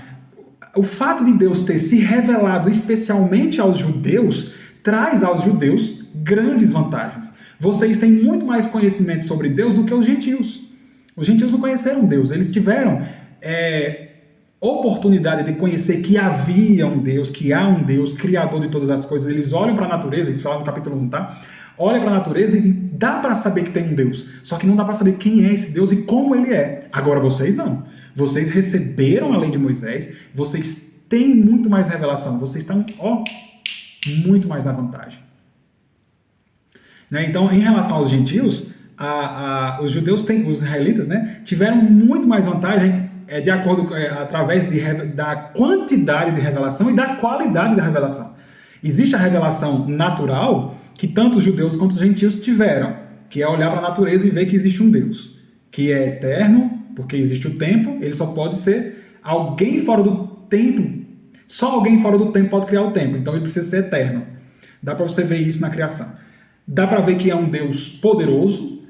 O fato de Deus ter se revelado especialmente aos judeus traz aos judeus grandes vantagens. Vocês têm muito mais conhecimento sobre Deus do que os gentios. Os gentios não conheceram Deus, eles tiveram oportunidade de conhecer que havia um Deus, que há um Deus, criador de todas as coisas. Eles olham para a natureza, isso fala no capítulo 1, tá? Olha para a natureza e dá para saber que tem um Deus. Só que não dá para saber quem é esse Deus e como ele é. Agora vocês não. Vocês receberam a lei de Moisés, vocês têm muito mais revelação, vocês estão, muito mais na vantagem. Né? Então, em relação aos gentios, os judeus, os israelitas, né, tiveram muito mais vantagem de acordo através da quantidade de revelação e da qualidade da revelação. Existe a revelação natural que tanto os judeus quanto os gentios tiveram, que é olhar para a natureza e ver que existe um Deus, que é eterno, porque existe o tempo, ele só pode ser alguém fora do tempo. Só alguém fora do tempo pode criar o tempo, então ele precisa ser eterno. Dá para você ver isso na criação. Dá para ver que é um Deus poderoso,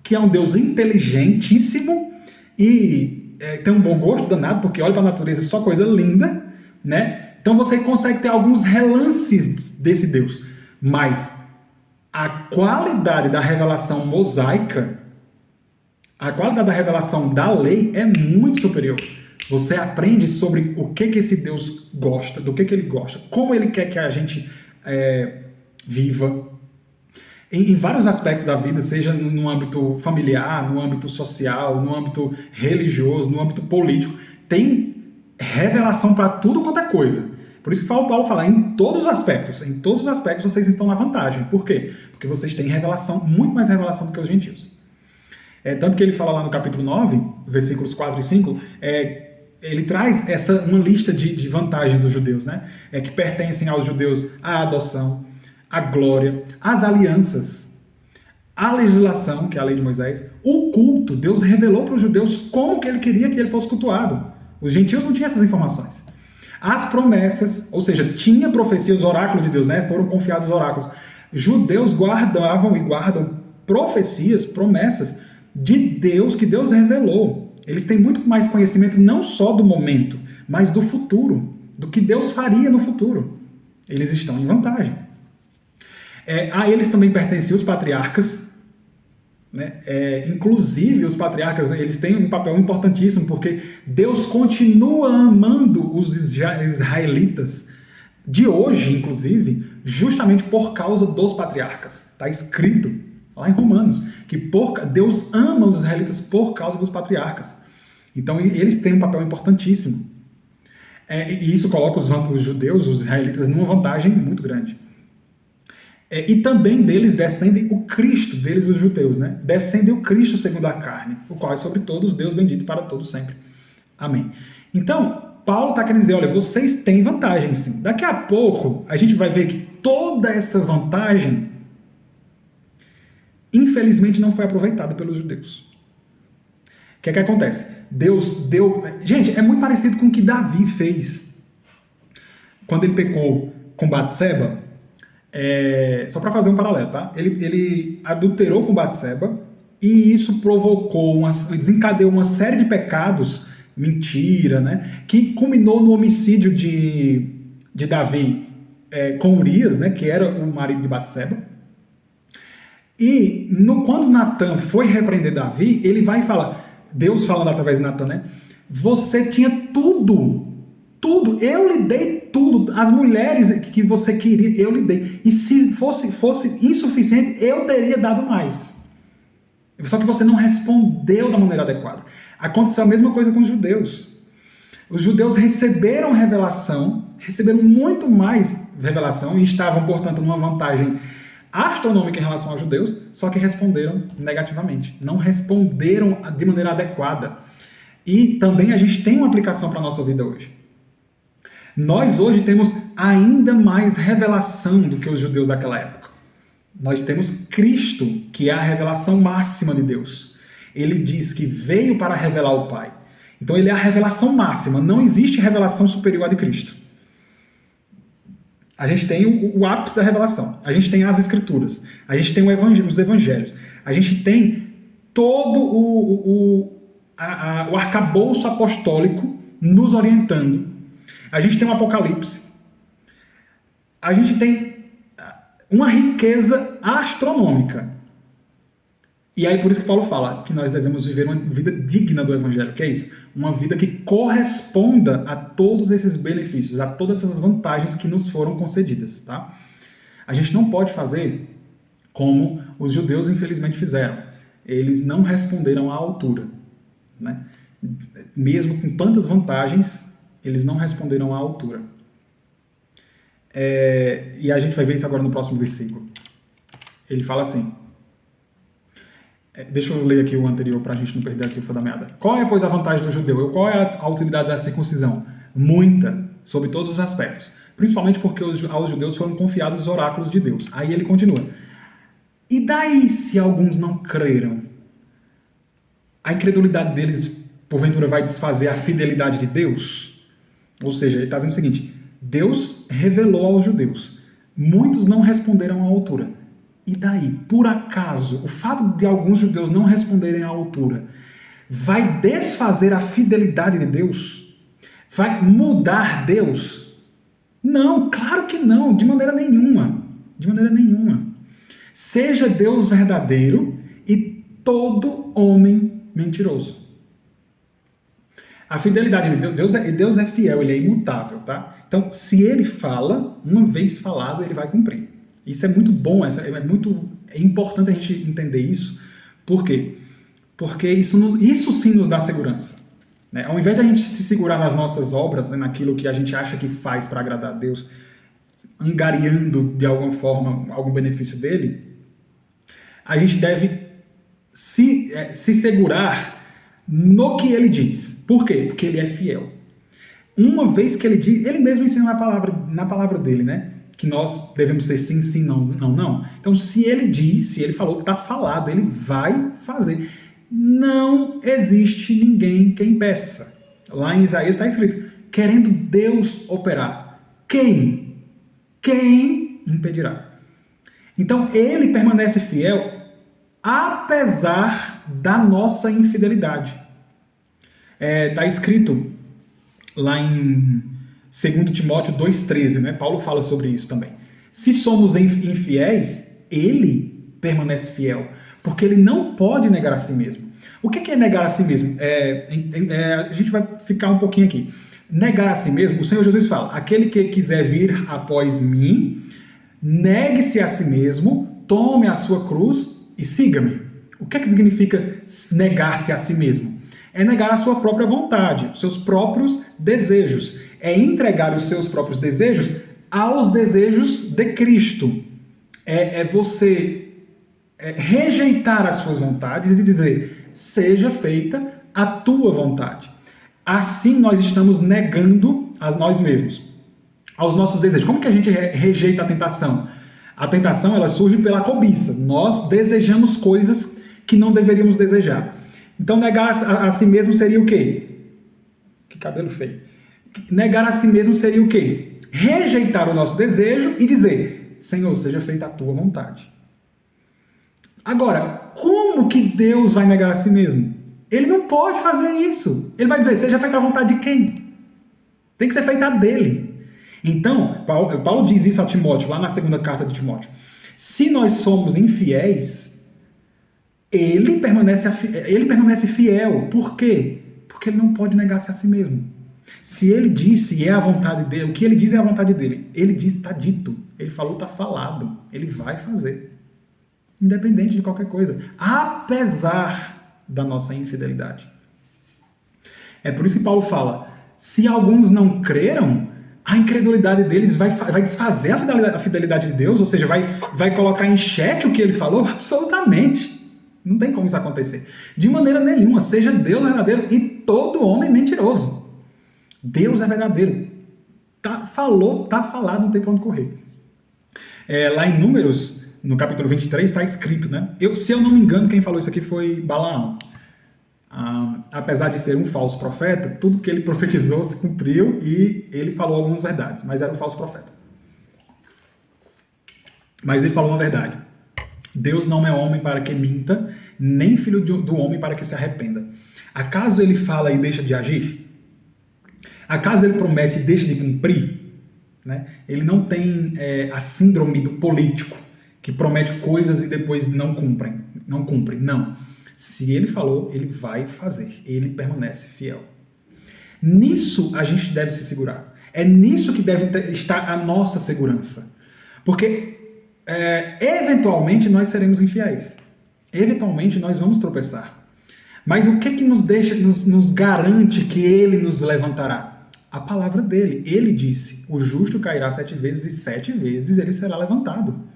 que é um Deus inteligentíssimo e tem um bom gosto danado, porque olha para a natureza, só coisa linda, né? Então você consegue ter alguns relances desse Deus, mas a qualidade da revelação mosaica, a qualidade da revelação da lei é muito superior. Você aprende sobre o que esse Deus gosta, do que ele gosta, como ele quer que a gente viva. Em vários aspectos da vida, seja no âmbito familiar, no âmbito social, no âmbito religioso, no âmbito político, tem revelação para tudo quanto é coisa. Por isso que Paulo fala, em todos os aspectos vocês estão na vantagem. Por quê? Porque vocês têm revelação, muito mais revelação do que os gentios. Tanto que ele fala lá no capítulo 9, versículos 4 e 5, ele traz uma lista de vantagens dos judeus, né? Que pertencem aos judeus a adoção, a glória, as alianças, a legislação, que é a lei de Moisés, o culto. Deus revelou para os judeus como que ele queria que ele fosse cultuado. Os gentios não tinham essas informações. As promessas, ou seja, tinha profecia, os oráculos de Deus, né? Foram confiados os oráculos. Judeus guardavam e guardam profecias, promessas de Deus, que Deus revelou. Eles têm muito mais conhecimento não só do momento, mas do futuro, do que Deus faria no futuro. Eles estão em vantagem. A eles também pertenciam os patriarcas, né? Inclusive os patriarcas, eles têm um papel importantíssimo, porque Deus continua amando os israelitas de hoje, inclusive, justamente por causa dos patriarcas. Está escrito lá em Romanos que Deus ama os israelitas por causa dos patriarcas. Então eles têm um papel importantíssimo. E isso coloca os judeus, os israelitas, numa vantagem muito grande. E também deles descende o Cristo, deles os judeus, né? Descende o Cristo segundo a carne, o qual é sobre todos Deus bendito para todos sempre. Amém. Então, Paulo está querendo dizer, olha, vocês têm vantagem sim. Daqui a pouco, a gente vai ver que toda essa vantagem, infelizmente, não foi aproveitada pelos judeus. O que é que acontece? Deus deu... Gente, é muito parecido com o que Davi fez quando ele pecou com Batseba. Só para fazer um paralelo, tá? Ele adulterou com Batseba e isso desencadeou uma série de pecados, mentira, né? Que culminou no homicídio de Davi com Urias, né? Que era o marido de Batseba. E quando Natan foi repreender Davi, ele vai falar, Deus falando através de Natan, né? Você tinha tudo, eu lhe dei tudo, as mulheres que você queria, eu lhe dei. E se fosse insuficiente, eu teria dado mais. Só que você não respondeu da maneira adequada. Aconteceu a mesma coisa com os judeus. Os judeus receberam revelação receberam muito mais revelação e estavam, portanto, numa vantagem astronômica em relação aos judeus, só que responderam negativamente, não responderam de maneira adequada. E também a gente tem uma aplicação para a nossa vida hoje. Nós hoje temos ainda mais revelação do que os judeus daquela época. Nós temos Cristo, que é a revelação máxima de Deus. Ele diz que veio para revelar o Pai. Então ele é a revelação máxima, não existe revelação superior à de Cristo. A gente tem o ápice da revelação, a gente tem as Escrituras, a gente tem os Evangelhos, a gente tem todo o arcabouço apostólico nos orientando, a gente tem o Apocalipse, a gente tem uma riqueza astronômica. E aí por isso que Paulo fala que nós devemos viver uma vida digna do Evangelho, que é isso, uma vida que corresponda a todos esses benefícios, a todas essas vantagens que nos foram concedidas, tá? A gente não pode fazer como os judeus infelizmente fizeram. Eles não responderam à altura, né? Mesmo com tantas vantagens, eles não responderam à altura. E a gente vai ver isso agora no próximo versículo. Ele fala assim... Deixa eu ler aqui o anterior para a gente não perder aqui o fio da meada. Qual é, pois, a vantagem do judeu? Qual é a utilidade da circuncisão? Muita, sob todos os aspectos. Principalmente porque aos judeus foram confiados os oráculos de Deus. Aí ele continua. E daí se alguns não creram? A incredulidade deles, porventura, vai desfazer a fidelidade de Deus? Ou seja, ele está dizendo o seguinte, Deus revelou aos judeus. Muitos não responderam à altura. E daí, por acaso, o fato de alguns judeus não responderem à altura vai desfazer a fidelidade de Deus? Vai mudar Deus? Não, claro que não, de maneira nenhuma. De maneira nenhuma. Seja Deus verdadeiro e todo homem mentiroso. A fidelidade de Deus é fiel, ele é imutável, tá? Então, se ele fala, uma vez falado, ele vai cumprir. Isso é muito bom, é importante a gente entender isso. Por quê? Porque isso sim nos dá segurança. Né? Ao invés de a gente se segurar nas nossas obras, né, naquilo que a gente acha que faz para agradar a Deus, angariando de alguma forma algum benefício dele, a gente deve se segurar no que ele diz. Por quê? Porque ele é fiel. Uma vez que ele diz, ele mesmo ensina na palavra dele, né? Que nós devemos ser sim, sim, não, não, não. Então, se ele diz, se ele falou que está falado, ele vai fazer. Não existe ninguém que impeça. Lá em Isaías está escrito, querendo Deus operar. Quem? Quem impedirá? Então, ele permanece fiel apesar da nossa infidelidade. Está escrito lá em 2 Timóteo 2,13, né? Paulo fala sobre isso também. Se somos infiéis, ele permanece fiel, porque ele não pode negar a si mesmo. O que é negar a si mesmo? A gente vai ficar um pouquinho aqui. Negar a si mesmo, o Senhor Jesus fala, aquele que quiser vir após mim, negue-se a si mesmo, tome a sua cruz e siga-me. O que significa negar-se a si mesmo? É negar a sua própria vontade, os seus próprios desejos. É entregar os seus próprios desejos aos desejos de Cristo. É você rejeitar as suas vontades e dizer, seja feita a tua vontade. Assim nós estamos negando a nós mesmos, aos nossos desejos. Como que a gente rejeita a tentação? A tentação ela surge pela cobiça. Nós desejamos coisas que não deveríamos desejar. Então negar a si mesmo seria o quê? Que cabelo feio. Negar a si mesmo seria o quê? Rejeitar o nosso desejo e dizer, Senhor, seja feita a tua vontade. Agora, como que Deus vai negar a si mesmo? Ele não pode fazer isso. Ele vai dizer, seja feita a vontade de quem? Tem que ser feita a dele. Então, Paulo diz isso a Timóteo, lá na segunda carta de Timóteo. Se nós somos infiéis, ele permanece fiel. Por quê? Porque ele não pode negar-se a si mesmo. Se ele disse, é a vontade dele, o que ele diz é a vontade dele. Ele disse, está dito. Ele falou, está falado. Ele vai fazer. Independente de qualquer coisa. Apesar da nossa infidelidade. É por isso que Paulo fala, se alguns não creram, A incredulidade deles vai desfazer a fidelidade de Deus, ou seja, vai colocar em xeque o que ele falou? Absolutamente. Não tem como isso acontecer. De maneira nenhuma, seja Deus verdadeiro e todo homem mentiroso. Deus é verdadeiro. Tá falado, não tem pra onde correr. Lá em Números, no capítulo 23, está escrito, né? Se eu não me engano, quem falou isso aqui foi Balaão. Apesar de ser um falso profeta, tudo que ele profetizou se cumpriu e ele falou algumas verdades, mas era um falso profeta. Mas ele falou uma verdade. Deus não é homem para que minta, nem filho do homem para que se arrependa. Acaso ele fala e deixa de agir? Acaso ele promete e deixa de cumprir? Né? Ele não tem a síndrome do político, que promete coisas e depois não cumpre. Não. Se ele falou, ele vai fazer. Ele permanece fiel. Nisso a gente deve se segurar. É nisso que deve estar a nossa segurança. Porque, eventualmente, nós seremos infiéis. Eventualmente, nós vamos tropeçar. Mas o que nos garante que ele nos levantará? A palavra dele. Ele disse, o justo cairá 7 vezes e 7 vezes ele será levantado.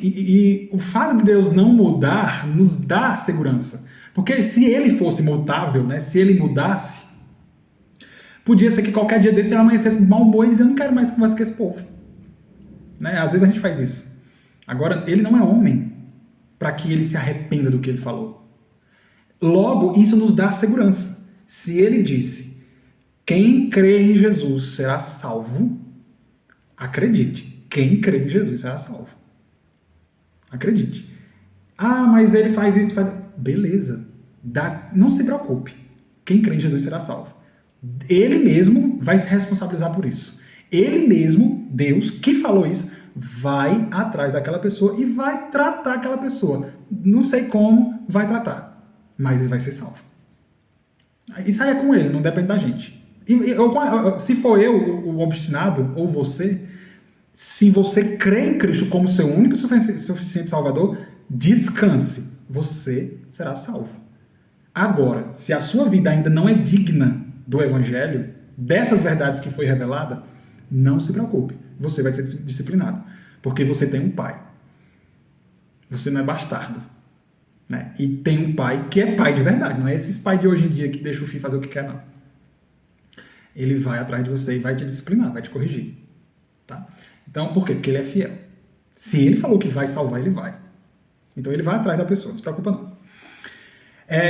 E o fato de Deus não mudar nos dá segurança. Porque se ele fosse mutável, né, se ele mudasse, podia ser que qualquer dia desse ele amanhecesse de mau humor e dizer, eu não quero mais conversar com esse povo. Né? Às vezes a gente faz isso. Agora, ele não é homem para que ele se arrependa do que ele falou. Logo, isso nos dá segurança. Se ele disse, quem crê em Jesus será salvo, acredite, quem crê em Jesus será salvo. Acredite. Mas ele faz isso, beleza. Não se preocupe. Quem crê em Jesus será salvo. Ele mesmo vai se responsabilizar por isso. Ele mesmo, Deus, que falou isso, vai atrás daquela pessoa e vai tratar aquela pessoa. Não sei como, vai tratar. Mas ele vai ser salvo. Isso aí é com ele, não depende da gente. Se for eu, o obstinado, ou você, se você crê em Cristo como seu único e suficiente Salvador, descanse, você será salvo. Agora, se a sua vida ainda não é digna do Evangelho, dessas verdades que foi revelada, não se preocupe, você vai ser disciplinado, porque você tem um pai. Você não é bastardo. Né? E tem um pai que é pai de verdade, não é esses pais de hoje em dia que deixa o filho fazer o que quer, não. Ele vai atrás de você e vai te disciplinar, vai te corrigir. Tá? Então, por quê? Porque ele é fiel. Se ele falou que vai salvar, ele vai. Então ele vai atrás da pessoa, não se preocupa não.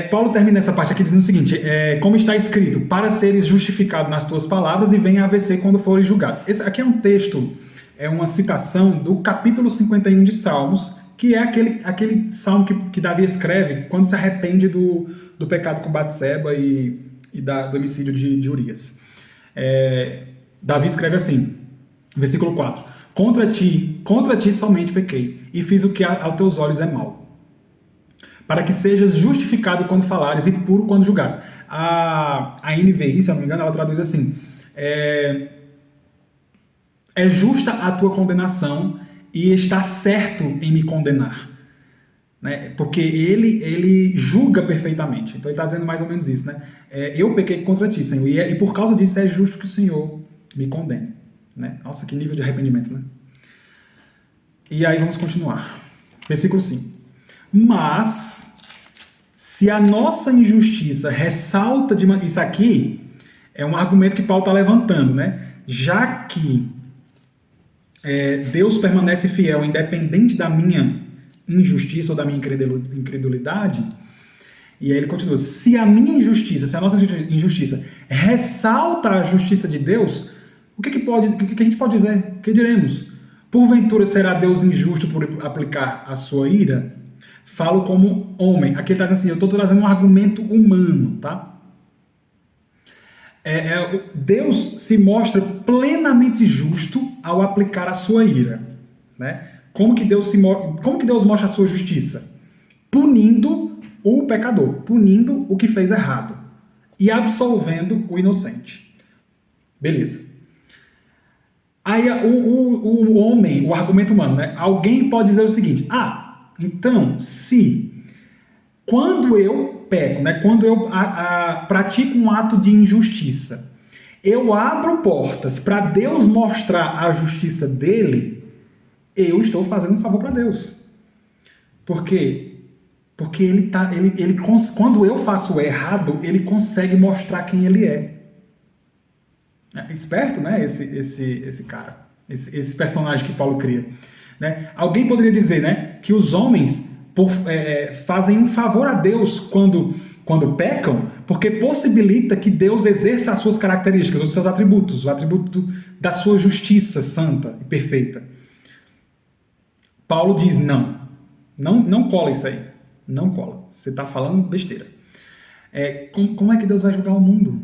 Paulo termina essa parte aqui dizendo o seguinte, como está escrito, para seres justificados nas tuas palavras e venha a vencer quando forem julgados. Esse aqui é um texto, é uma citação do capítulo 51 de Salmos, que é aquele salmo que Davi escreve quando se arrepende do pecado com Batseba e do homicídio de Urias. Davi escreve assim, versículo 4, contra ti somente pequei, e fiz o que aos teus olhos é mal, para que sejas justificado quando falares e puro quando julgares. A NVI, se eu não me engano, ela traduz assim, é justa a tua condenação e está certo em me condenar. Né? Porque ele julga perfeitamente. Então ele está dizendo mais ou menos isso. Né? Eu pequei contra ti, Senhor, e por causa disso é justo que o Senhor me condene. Né? Nossa, que nível de arrependimento, né? E aí vamos continuar. Versículo 5. Mas, se a nossa injustiça ressalta de... Isso aqui é um argumento que Paulo está levantando, né? Já que Deus permanece fiel, independente da minha injustiça ou da minha incredulidade, e aí ele continua, se a minha injustiça, se a nossa injustiça ressalta a justiça de Deus, o que a gente pode dizer? O que diremos? Porventura será Deus injusto por aplicar a sua ira? Falo como homem. Aqui ele está dizendo assim, eu estou trazendo um argumento humano, tá? Deus se mostra plenamente justo ao aplicar a sua ira. Né? Como que Deus mostra a sua justiça? Punindo o pecador, punindo o que fez errado e absolvendo o inocente. Beleza. Aí o homem, o argumento humano, né? Alguém pode dizer o seguinte, então, se quando eu peco, né, quando eu pratico um ato de injustiça, eu abro portas para Deus mostrar a justiça dele, eu estou fazendo um favor para Deus. Por quê? Porque quando eu faço o errado, ele consegue mostrar quem ele é. Esperto, né? Esse cara, esse personagem que Paulo cria. Né? Alguém poderia dizer, né, que os homens fazem um favor a Deus quando pecam, porque possibilita que Deus exerça as suas características, os seus atributos, o atributo da sua justiça santa e perfeita. Paulo diz, não cola isso aí. Não cola. Você está falando besteira. Como é que Deus vai julgar o mundo?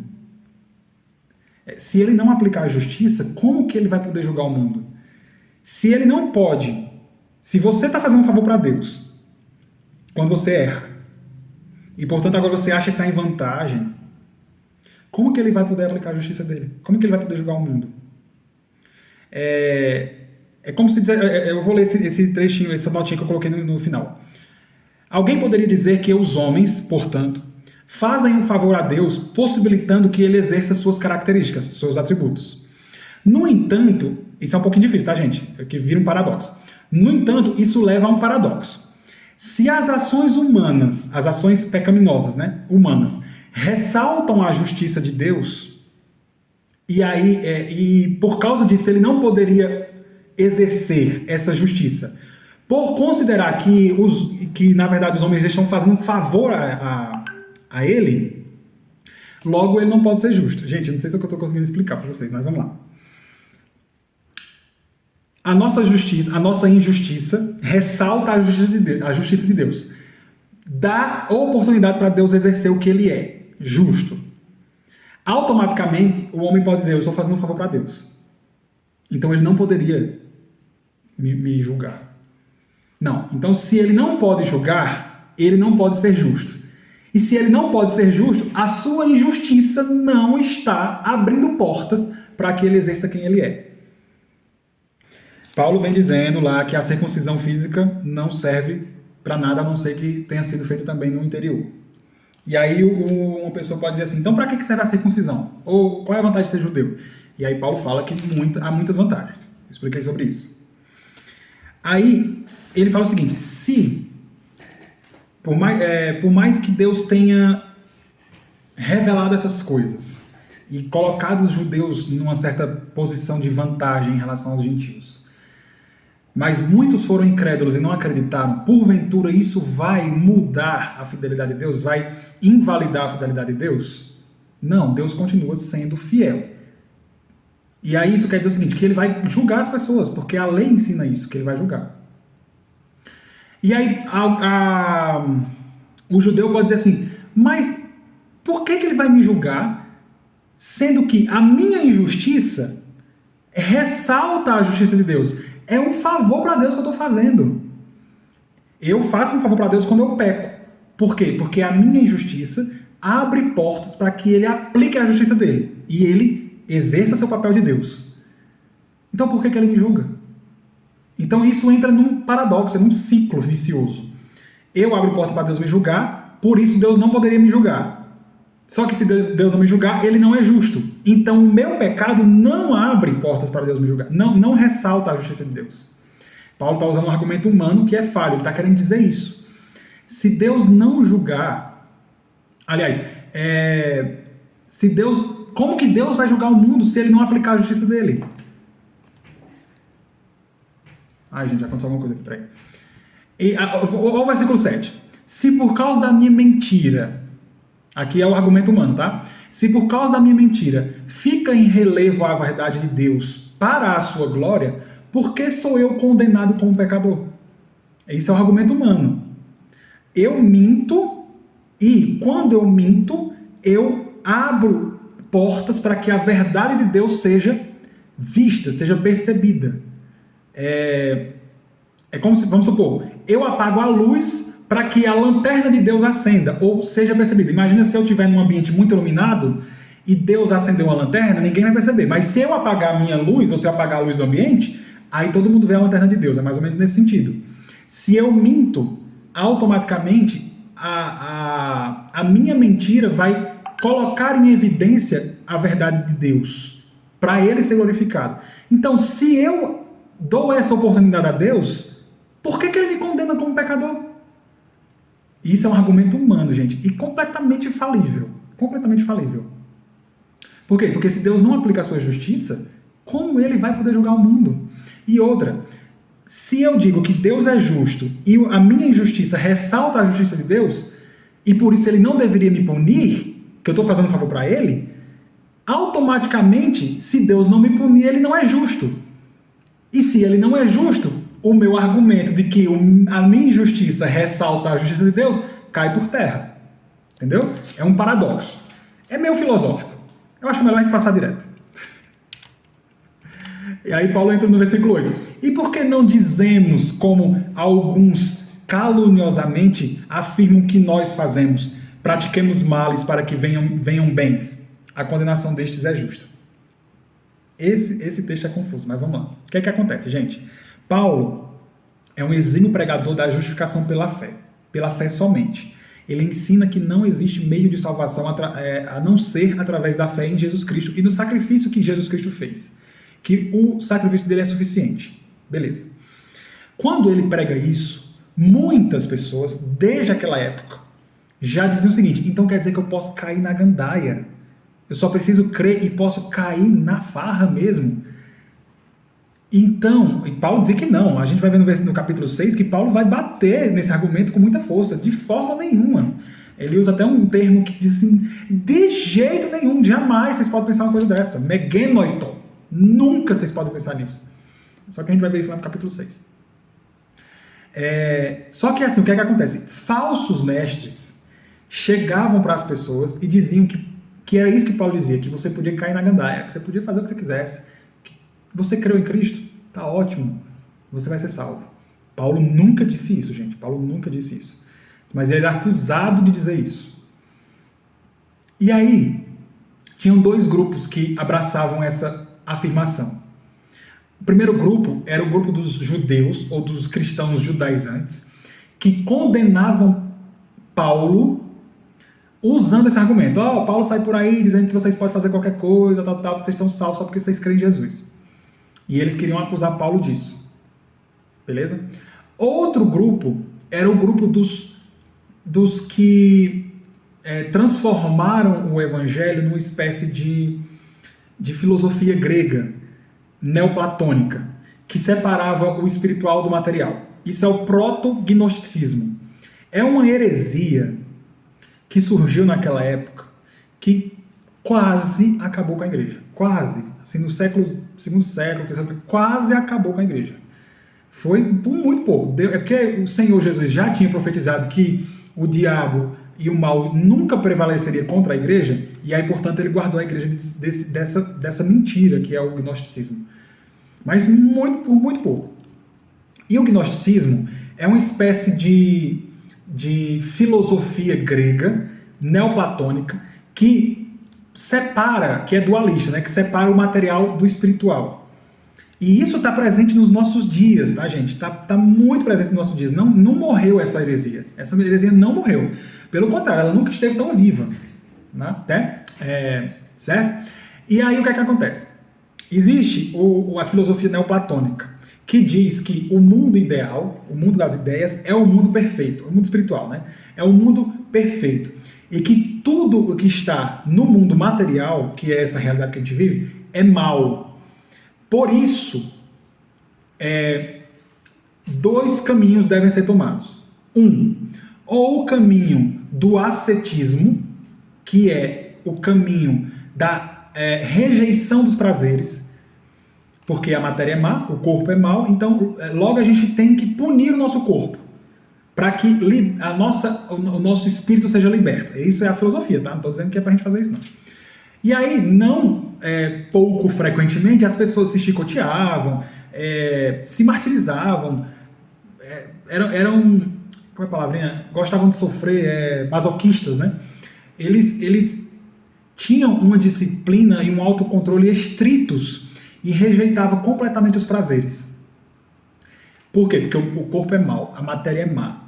Se ele não aplicar a justiça, como que ele vai poder julgar o mundo? Se ele não pode, se você está fazendo um favor para Deus, quando você erra, e portanto agora você acha que está em vantagem, como que ele vai poder aplicar a justiça dele? Como que ele vai poder julgar o mundo? É como se dizer, eu vou ler esse trechinho, essa notinha que eu coloquei no final. Alguém poderia dizer que os homens, portanto, fazem um favor a Deus, possibilitando que ele exerça suas características, seus atributos. No entanto, isso é um pouquinho difícil, tá, gente? Que vira um paradoxo. No entanto, isso leva a um paradoxo. Se as ações humanas, as ações pecaminosas, né, humanas, ressaltam a justiça de Deus, e por causa disso ele não poderia exercer essa justiça, por considerar que na verdade os homens estão fazendo um favor a ele, logo ele não pode ser justo. Gente, eu não sei se eu estou conseguindo explicar para vocês, mas vamos lá. A nossa injustiça ressalta a justiça de Deus. Dá oportunidade para Deus exercer o que ele é, justo. Automaticamente, o homem pode dizer, eu estou fazendo um favor para Deus. Então ele não poderia me julgar. Não. Então, se ele não pode julgar, ele não pode ser justo. E se ele não pode ser justo, a sua injustiça não está abrindo portas para que ele exerça quem ele é. Paulo vem dizendo lá que a circuncisão física não serve para nada, a não ser que tenha sido feita também no interior. E aí uma pessoa pode dizer assim, então para que serve a circuncisão? Ou qual é a vantagem de ser judeu? E aí Paulo fala que há muitas vantagens. Eu expliquei sobre isso. Aí ele fala o seguinte, se por mais que Deus tenha revelado essas coisas e colocado os judeus numa certa posição de vantagem em relação aos gentios, mas muitos foram incrédulos e não acreditaram, porventura isso vai mudar a fidelidade de Deus? Vai invalidar a fidelidade de Deus? Não, Deus continua sendo fiel. E aí isso quer dizer o seguinte, que ele vai julgar as pessoas, porque a lei ensina isso, que ele vai julgar. E aí o judeu pode dizer assim, mas por que ele vai me julgar, sendo que a minha injustiça ressalta a justiça de Deus? É um favor para Deus que eu estou fazendo. Eu faço um favor para Deus quando eu peco. Por quê? Porque a minha injustiça abre portas para que ele aplique a justiça dele. E ele exerça seu papel de Deus. Então por que ele me julga? Então isso entra num paradoxo, num ciclo vicioso. Eu abro porta para Deus me julgar, por isso Deus não poderia me julgar. Só que se Deus não me julgar, ele não é justo. Então o meu pecado não abre portas para Deus me julgar. Não ressalta a justiça de Deus. Paulo está usando um argumento humano que é falho. Ele está querendo dizer isso. Se Deus não julgar... Aliás, como que Deus vai julgar o mundo se ele não aplicar a justiça dele? Ai, gente, aconteceu alguma coisa aqui, peraí. Olha o versículo 7. Se por causa da minha mentira... Aqui é o argumento humano, tá? Se por causa da minha mentira fica em relevo a verdade de Deus para a sua glória, por que sou eu condenado como pecador? Esse é o argumento humano. Eu minto e, quando eu minto, eu abro portas para que a verdade de Deus seja vista, seja percebida. É como se, vamos supor, eu apago a luz para que a lanterna de Deus acenda, ou seja percebida. Imagina se eu estiver num ambiente muito iluminado e Deus acendeu uma lanterna, ninguém vai perceber. Mas se eu apagar a minha luz, ou se eu apagar a luz do ambiente, aí todo mundo vê a lanterna de Deus. É mais ou menos nesse sentido. Se eu minto, automaticamente a minha mentira vai colocar em evidência a verdade de Deus, para ele ser glorificado. Então, se eu dou essa oportunidade a Deus, por que ele me condena como pecador? Isso é um argumento humano, gente, e completamente falível. Completamente falível. Por quê? Porque se Deus não aplica a sua justiça, como ele vai poder julgar o mundo? E outra, se eu digo que Deus é justo e a minha injustiça ressalta a justiça de Deus, e por isso ele não deveria me punir, que eu estou fazendo um favor para ele, automaticamente, se Deus não me punir, ele não é justo. E se ele não é justo, o meu argumento de que a minha injustiça ressalta a justiça de Deus cai por terra. Entendeu? É um paradoxo. É meio filosófico. Eu acho melhor a gente passar direto. E aí Paulo entra no versículo 8. E por que não dizemos, como alguns caluniosamente afirmam que nós fazemos, pratiquemos males para que venham bens? A condenação destes é justa. Esse texto é confuso, mas vamos lá. O que é que acontece, gente? Paulo é um exímio pregador da justificação pela fé somente. Ele ensina que não existe meio de salvação a não ser através da fé em Jesus Cristo e no sacrifício que Jesus Cristo fez. Que o sacrifício dele é suficiente. Beleza. Quando ele prega isso, muitas pessoas, desde aquela época, já diziam o seguinte: então quer dizer que eu posso cair na gandaia? Eu só preciso crer e posso cair na farra mesmo? Então, e Paulo dizia que não. A gente vai ver no capítulo 6 que Paulo vai bater nesse argumento com muita força. De forma nenhuma. Ele usa até um termo que diz assim: de jeito nenhum, jamais vocês podem pensar uma coisa dessa. Megenoito. Nunca vocês podem pensar nisso. Só que a gente vai ver isso lá no capítulo 6. Só que assim, o que é que acontece? Falsos mestres chegavam para as pessoas e diziam que era isso que Paulo dizia, que você podia cair na gandaia, que você podia fazer o que você quisesse, que você creu em Cristo, tá ótimo, você vai ser salvo. Paulo nunca disse isso, gente. Paulo nunca disse isso. Mas ele era acusado de dizer isso. E aí, tinham dois grupos que abraçavam essa afirmação. O primeiro grupo era o grupo dos judeus, ou dos cristãos judaizantes, que condenavam Paulo usando esse argumento. Paulo sai por aí dizendo que vocês podem fazer qualquer coisa, que vocês estão salvos só porque vocês creem em Jesus. E eles queriam acusar Paulo disso. Beleza? Outro grupo era o grupo dos que transformaram o evangelho numa espécie de filosofia grega, neoplatônica, que separava o espiritual do material. Isso é o proto-gnosticismo. É uma heresia que surgiu naquela época, que quase acabou com a igreja. Quase. Assim, no segundo século, terceiro século, quase acabou com a igreja. Foi por muito pouco. É porque o Senhor Jesus já tinha profetizado que o diabo e o mal nunca prevaleceria contra a igreja, e aí, portanto, ele guardou a igreja dessa mentira que é o gnosticismo. Mas por muito pouco. E o gnosticismo é uma espécie de filosofia grega, neoplatônica, que separa, que é dualista, né? Que separa o material do espiritual. E isso está presente nos nossos dias, tá, gente? Está muito presente nos nossos dias. Não morreu essa heresia. Essa heresia não morreu. Pelo contrário, ela nunca esteve tão viva. Né? Certo? E aí o que é que acontece? Existe a filosofia neoplatônica, que diz que o mundo ideal, o mundo das ideias, é o mundo perfeito, o mundo espiritual, né? É o mundo perfeito. E que tudo o que está no mundo material, que é essa realidade que a gente vive, é mal. Por isso, dois caminhos devem ser tomados. Ou o caminho do ascetismo, que é o caminho da rejeição dos prazeres, porque a matéria é má, o corpo é mau, então logo a gente tem que punir o nosso corpo, para que o nosso espírito seja liberto. Isso é a filosofia, tá? Não estou dizendo que é para a gente fazer isso, não. E aí, pouco frequentemente, as pessoas se chicoteavam, se martirizavam, eram qual é a palavrinha? Gostavam de sofrer, masoquistas, né? Eles tinham uma disciplina e um autocontrole estritos e rejeitavam completamente os prazeres. Por quê? Porque o corpo é mau, a matéria é má.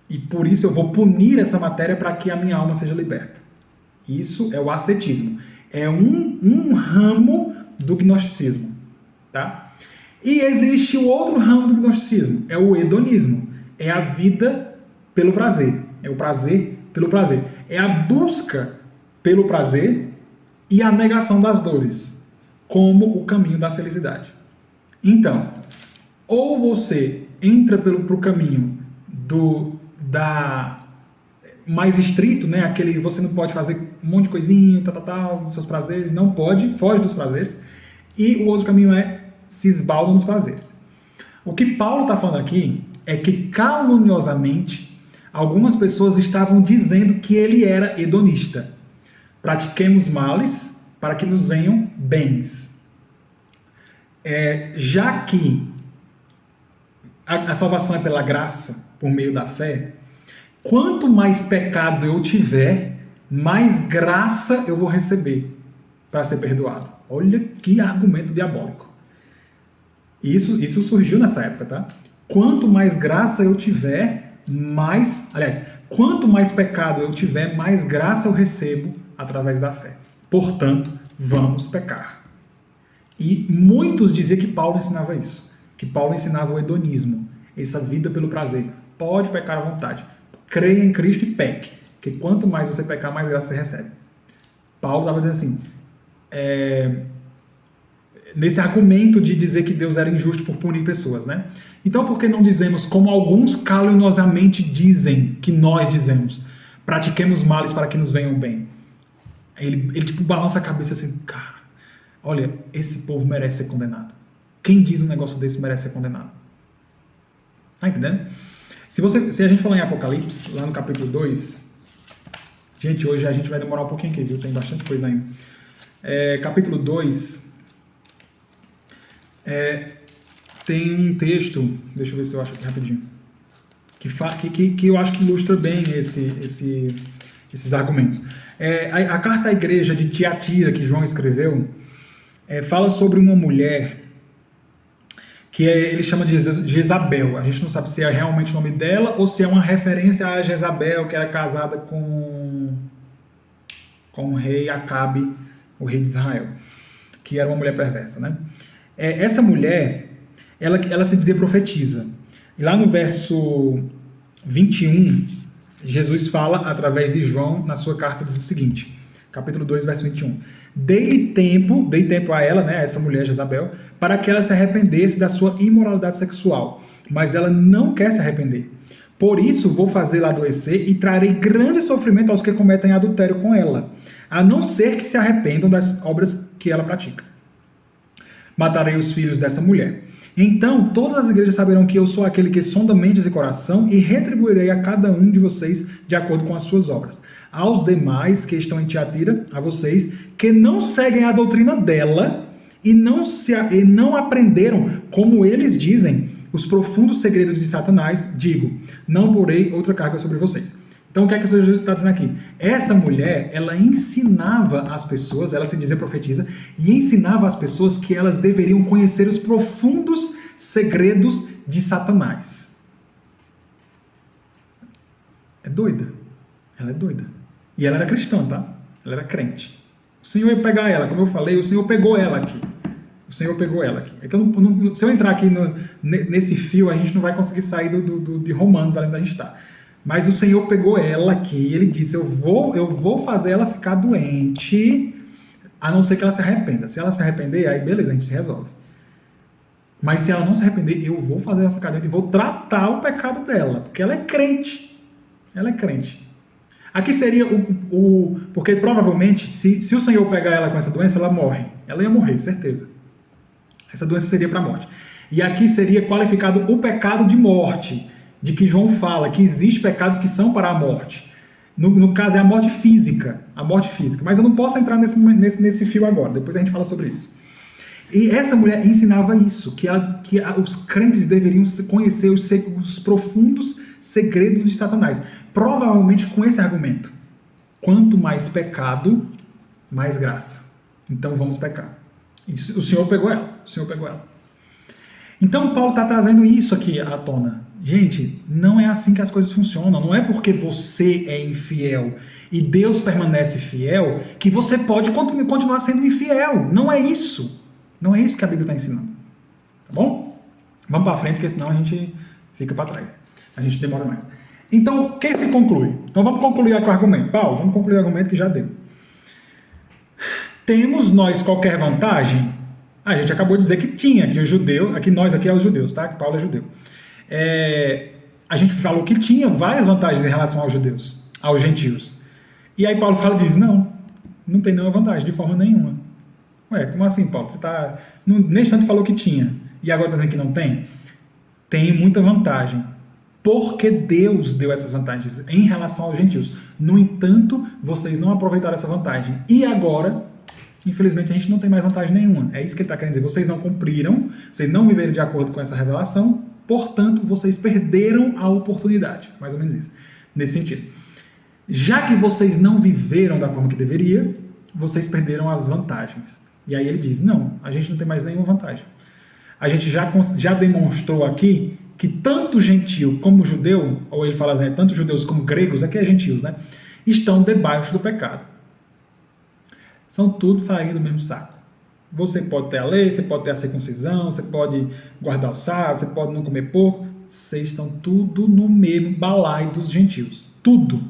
E por isso eu vou punir essa matéria para que a minha alma seja liberta. Isso é o ascetismo. É um ramo do gnosticismo, tá? E existe o outro ramo do gnosticismo, é o hedonismo. É a vida pelo prazer. É o prazer pelo prazer. É a busca pelo prazer e a negação das dores, como o caminho da felicidade. Então, ou você entra pro caminho da mais estrito, né? Aquele você não pode fazer um monte de coisinha, dos seus prazeres, não pode, foge dos prazeres. E o outro caminho é se esbalda nos prazeres. O que Paulo está falando aqui é que caluniosamente algumas pessoas estavam dizendo que ele era hedonista. Pratiquemos males para que nos venham bens. Já que a salvação é pela graça, por meio da fé, quanto mais pecado eu tiver, mais graça eu vou receber para ser perdoado. Olha que argumento diabólico. Isso surgiu nessa época, tá? Quanto mais graça eu tiver, quanto mais pecado eu tiver, mais graça eu recebo através da fé. Portanto, vamos pecar. E muitos diziam que Paulo ensinava isso, que Paulo ensinava o hedonismo, essa vida pelo prazer. Pode pecar à vontade. Creia em Cristo e peque, porque quanto mais você pecar, mais graça você recebe. Paulo estava dizendo assim, nesse argumento de dizer que Deus era injusto por punir pessoas, né? Então, por que não dizemos, como alguns caluniosamente dizem, que nós dizemos, pratiquemos males para que nos venham bem? Ele tipo balança a cabeça assim, cara, olha, esse povo merece ser condenado. Quem diz um negócio desse merece ser condenado. Tá entendendo? Se a gente falar em Apocalipse, lá no capítulo 2, gente, hoje a gente vai demorar um pouquinho aqui, viu? Tem bastante coisa ainda. Capítulo 2, tem um texto, deixa eu ver se eu acho aqui rapidinho, que eu acho que ilustra bem esses argumentos. A carta à igreja de Tiatira, que João escreveu, fala sobre uma mulher que ele chama de Jezabel. A gente não sabe se é realmente o nome dela ou se é uma referência a Jezabel, que era casada com o rei Acabe, o rei de Israel, que era uma mulher perversa, né? Essa mulher, ela se dizia profetisa. E lá no verso 21, Jesus fala, através de João, na sua carta, diz o seguinte, capítulo 2, verso 21. Dei tempo a ela, né, essa mulher Jezabel, para que ela se arrependesse da sua imoralidade sexual. Mas ela não quer se arrepender. Por isso, vou fazê-la adoecer e trarei grande sofrimento aos que cometem adultério com ela, a não ser que se arrependam das obras que ela pratica. Matarei os filhos dessa mulher. Então, todas as igrejas saberão que eu sou aquele que sonda mentes e coração e retribuirei a cada um de vocês de acordo com as suas obras. Aos demais que estão em Tiatira, a vocês, que não seguem a doutrina dela e não aprenderam, como eles dizem, os profundos segredos de Satanás, digo, não porei outra carga sobre vocês. Então, o que é que o Senhor está dizendo aqui? Essa mulher, ela ensinava as pessoas, ela se dizia profetisa, e ensinava as pessoas que elas deveriam conhecer os profundos segredos de Satanás. É doida. Ela é doida. E ela era cristã, tá? Ela era crente. O Senhor ia pegar ela, como eu falei, o Senhor pegou ela aqui. O Senhor pegou ela aqui. É que se eu entrar aqui nesse fio, a gente não vai conseguir sair de Romanos, além da gente estar. Mas o Senhor pegou ela aqui e ele disse, eu vou fazer ela ficar doente, a não ser que ela se arrependa. Se ela se arrepender, aí beleza, a gente se resolve. Mas se ela não se arrepender, eu vou fazer ela ficar doente e vou tratar o pecado dela, porque ela é crente. Ela é crente. Aqui seria porque provavelmente, se o Senhor pegar ela com essa doença, ela morre. Ela ia morrer, certeza. Essa doença seria para a morte. E aqui seria qualificado o pecado de morte, de que João fala que existem pecados que são para a morte. No caso é a morte física. Mas eu não posso entrar nesse fio agora, depois a gente fala sobre isso. E essa mulher ensinava isso, que os crentes deveriam conhecer os profundos segredos de Satanás. Provavelmente com esse argumento. Quanto mais pecado, mais graça. Então vamos pecar. E o Senhor pegou ela. Então Paulo está trazendo isso aqui à tona. Gente, não é assim que as coisas funcionam. Não é porque você é infiel e Deus permanece fiel que você pode continuar sendo infiel. Não é isso. Não é isso que a Bíblia está ensinando. Tá bom? Vamos para frente, porque senão a gente fica para trás. A gente demora mais. Então, o que se conclui? Então vamos concluir com o argumento. Paulo, vamos concluir o argumento que já deu. Temos nós qualquer vantagem? A gente acabou de dizer que tinha, que o judeu, aqui nós aqui é os judeus, tá? Que Paulo é judeu. A gente falou que tinha várias vantagens em relação aos judeus, aos gentios. E aí Paulo fala e diz, não tem nenhuma vantagem, de forma nenhuma. Ué, como assim, Paulo? Você tá, nesse tanto falou que tinha, e agora está dizendo que não tem? Tem muita vantagem, porque Deus deu essas vantagens em relação aos gentios. No entanto, vocês não aproveitaram essa vantagem. E agora, infelizmente, a gente não tem mais vantagem nenhuma. É isso que ele está querendo dizer. Vocês não cumpriram, vocês não viveram de acordo com essa revelação, portanto, vocês perderam a oportunidade. Mais ou menos isso. Nesse sentido. Já que vocês não viveram da forma que deveria, vocês perderam as vantagens. E aí ele diz, não, a gente não tem mais nenhuma vantagem. A gente já demonstrou aqui que tanto gentio como judeu, ou ele fala, né, tanto judeus como gregos, aqui é gentios, né, estão debaixo do pecado. São tudo farinha do mesmo saco. Você pode ter a lei, você pode ter a circuncisão, você pode guardar o sábado, você pode não comer porco. Vocês estão tudo no mesmo balaio dos gentios. Tudo.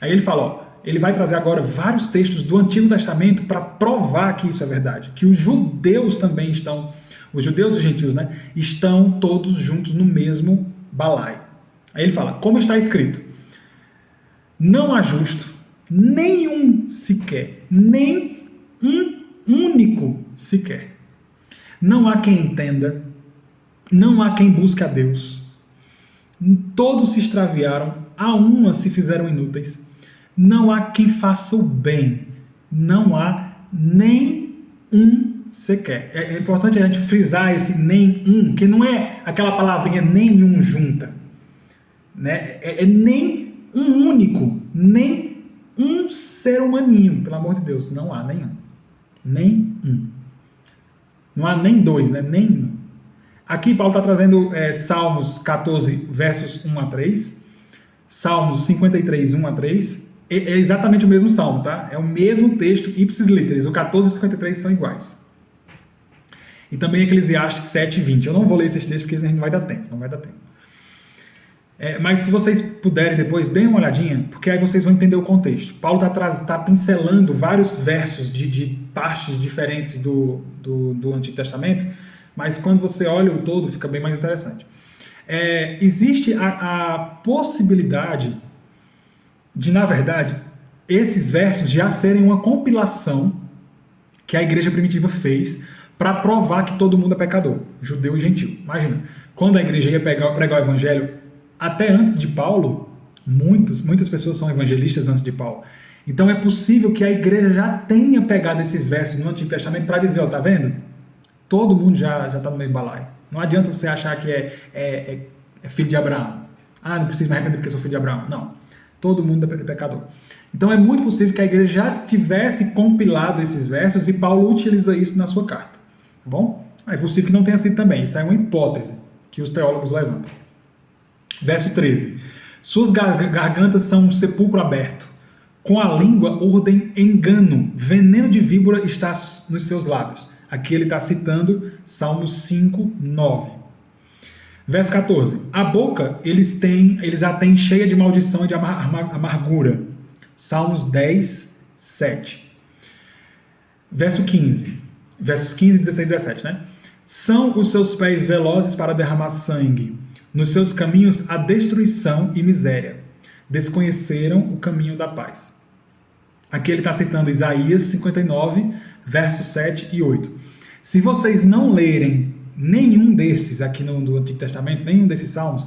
Aí ele fala, ó, ele vai trazer agora vários textos do Antigo Testamento para provar que isso é verdade. Que os judeus também estão, os judeus e os gentios, né, estão todos juntos no mesmo balaio. Aí ele fala, como está escrito, não há justo, nenhum sequer, nem um único sequer. Não há quem entenda, não há quem busque a Deus. Todos se extraviaram, a uma se fizeram inúteis. Não há quem faça o bem, não há nem um sequer. É importante a gente frisar esse nem um, que não é aquela palavrinha nenhum junta. Né? É nem um único, nem um ser humaninho, pelo amor de Deus, não há nenhum. Nem um. Não há nem dois, né? Nenhum. Aqui Paulo está trazendo Salmos 14, versos 1 a 3, Salmos 53, 1 a 3, é exatamente o mesmo salmo, tá? É o mesmo texto, ipsis literis, o 14 e 53 são iguais. E também Eclesiastes 7 e 20. Eu não vou ler esses textos porque a gente não vai dar tempo, mas se vocês puderem depois, deem uma olhadinha, porque aí vocês vão entender o contexto. Paulo está pincelando vários versos de partes diferentes do Antigo Testamento, mas quando você olha o todo, fica bem mais interessante. Existe a possibilidade de, na verdade, esses versos já serem uma compilação que a igreja primitiva fez para provar que todo mundo é pecador, judeu e gentil. Imagina, quando a igreja ia pregar o evangelho, até antes de Paulo, muitas pessoas são evangelistas antes de Paulo. Então é possível que a igreja já tenha pegado esses versos no Antigo Testamento para dizer, ó, tá vendo? Todo mundo já está no meio balaio. Não adianta você achar que é filho de Abraão. Ah, não preciso me arrepender porque eu sou filho de Abraão. Não. Todo mundo é pecador. Então é muito possível que a igreja já tivesse compilado esses versos e Paulo utiliza isso na sua carta. Tá bom? É possível que não tenha sido também. Isso é uma hipótese que os teólogos levantam. Verso 13. Suas gargantas são um sepulcro aberto. Com a língua urdem engano. Veneno de víbora está nos seus lábios. Aqui ele está citando Salmos 5, 9. Verso 14. A boca eles a têm cheia de maldição e de amargura. Salmos 10, 7. Verso 15. Versos 15, 16 e 17, né? São os seus pés velozes para derramar sangue. Nos seus caminhos há destruição e miséria. Desconheceram o caminho da paz. Aqui ele está citando Isaías 59, versos 7 e 8. Se vocês não lerem nenhum desses aqui do Antigo Testamento, nenhum desses salmos,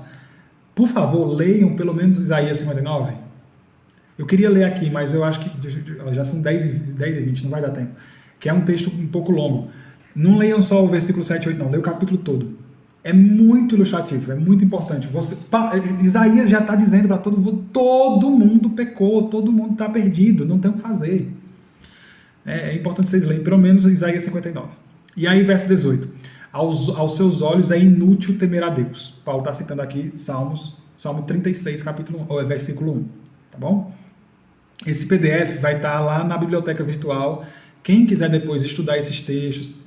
por favor, leiam pelo menos Isaías 59. Eu queria ler aqui, mas eu acho que já são 10 e 20, não vai dar tempo. Que é um texto um pouco longo. Não leiam só o versículo 7 e 8, não. Leiam o capítulo todo. É muito ilustrativo, é muito importante. Isaías já está dizendo para todo mundo pecou, todo mundo está perdido, não tem o que fazer. É importante vocês lerem pelo menos Isaías 59. E aí, verso 18. aos seus olhos é inútil temer a Deus. Paulo está citando aqui Salmo 36, versículo 1. Tá bom? Esse PDF vai estar lá na biblioteca virtual. Quem quiser depois estudar esses textos,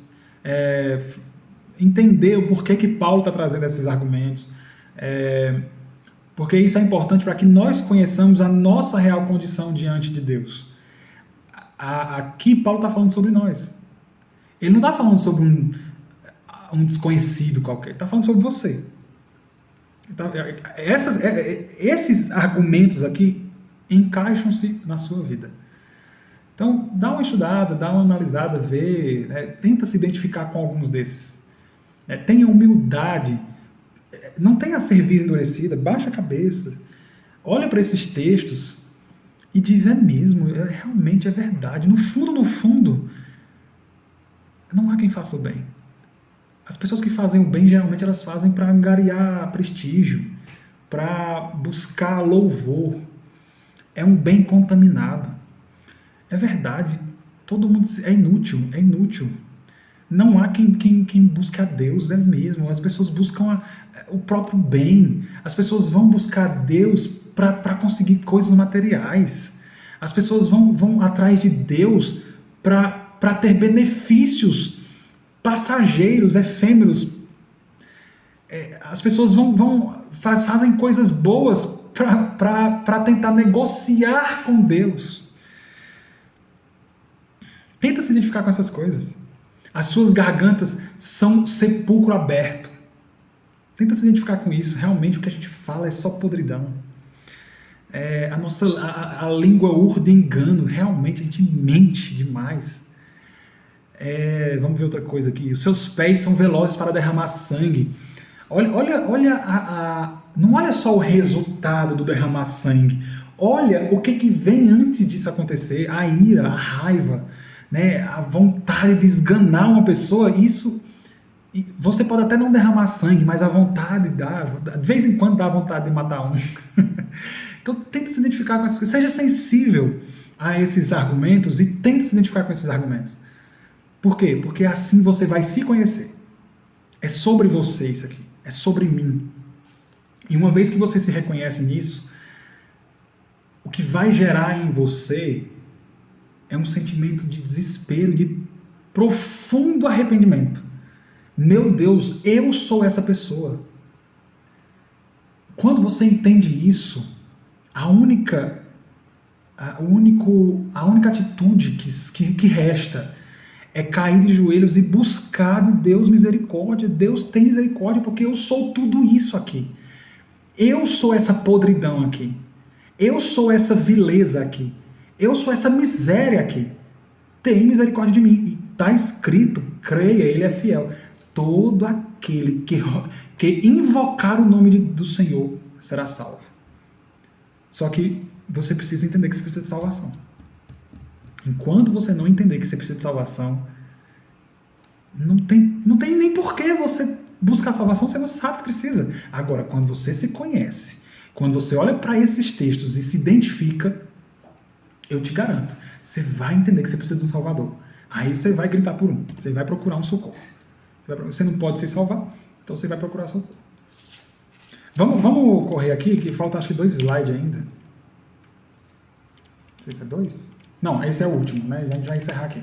entender o porquê que Paulo está trazendo esses argumentos, porque isso é importante para que nós conheçamos a nossa real condição diante de Deus. Aqui Paulo está falando sobre nós. Ele não está falando sobre um desconhecido qualquer, ele está falando sobre você. Então, esses argumentos aqui encaixam-se na sua vida. Então, dá uma estudada, dá uma analisada, vê, tenta se identificar com alguns desses. Tenha humildade, não tenha a cerviz endurecida, baixa a cabeça, olha para esses textos e diz, é mesmo, realmente é verdade. No fundo, não há quem faça o bem. As pessoas que fazem o bem, geralmente elas fazem para angariar prestígio, para buscar louvor. É um bem contaminado. É verdade, todo mundo é inútil. Não há quem busque a Deus, é mesmo. As pessoas buscam o próprio bem. As pessoas vão buscar Deus para conseguir coisas materiais. As pessoas vão atrás de Deus para ter benefícios passageiros, efêmeros. As pessoas fazem coisas boas para tentar negociar com Deus. Tenta se identificar com essas coisas. As suas gargantas são sepulcro aberto. Tenta se identificar com isso. Realmente o que a gente fala é só podridão. A língua urde engano. Realmente a gente mente demais. Vamos ver outra coisa aqui. Os seus pés são velozes para derramar sangue. Não olha só o resultado do derramar sangue. Olha o que vem antes disso acontecer. A ira, a raiva, a vontade de esganar uma pessoa. Isso, você pode até não derramar sangue, mas a vontade dá. De vez em quando dá vontade de matar um. Então tenta se identificar com essas coisas. Seja sensível a esses argumentos e tenta se identificar com esses argumentos. Por quê? Porque assim você vai se conhecer. É sobre você isso aqui. É sobre mim. E uma vez que você se reconhece nisso, o que vai gerar em você é um sentimento de desespero, de profundo arrependimento. Meu Deus, eu sou essa pessoa. Quando você entende isso, a única atitude que resta é cair de joelhos e buscar de Deus misericórdia. Deus tem misericórdia porque eu sou tudo isso aqui. Eu sou essa podridão aqui. Eu sou essa vileza aqui. Eu sou essa miséria aqui. Tem misericórdia de mim. E está escrito, creia, ele é fiel. Todo aquele que invocar o nome do Senhor será salvo. Só que você precisa entender que você precisa de salvação. Enquanto você não entender que você precisa de salvação, não tem nem por que você buscar salvação, você não sabe que precisa. Agora, quando você se conhece, quando você olha para esses textos e se identifica, eu te garanto, você vai entender que você precisa de um Salvador. Aí você vai gritar por um, você vai procurar um socorro. Você não pode se salvar, então você vai procurar socorro. Vamos correr aqui, que falta acho que 2 slides ainda. Não sei se é 2. Não, esse é o último, né? A gente vai encerrar aqui.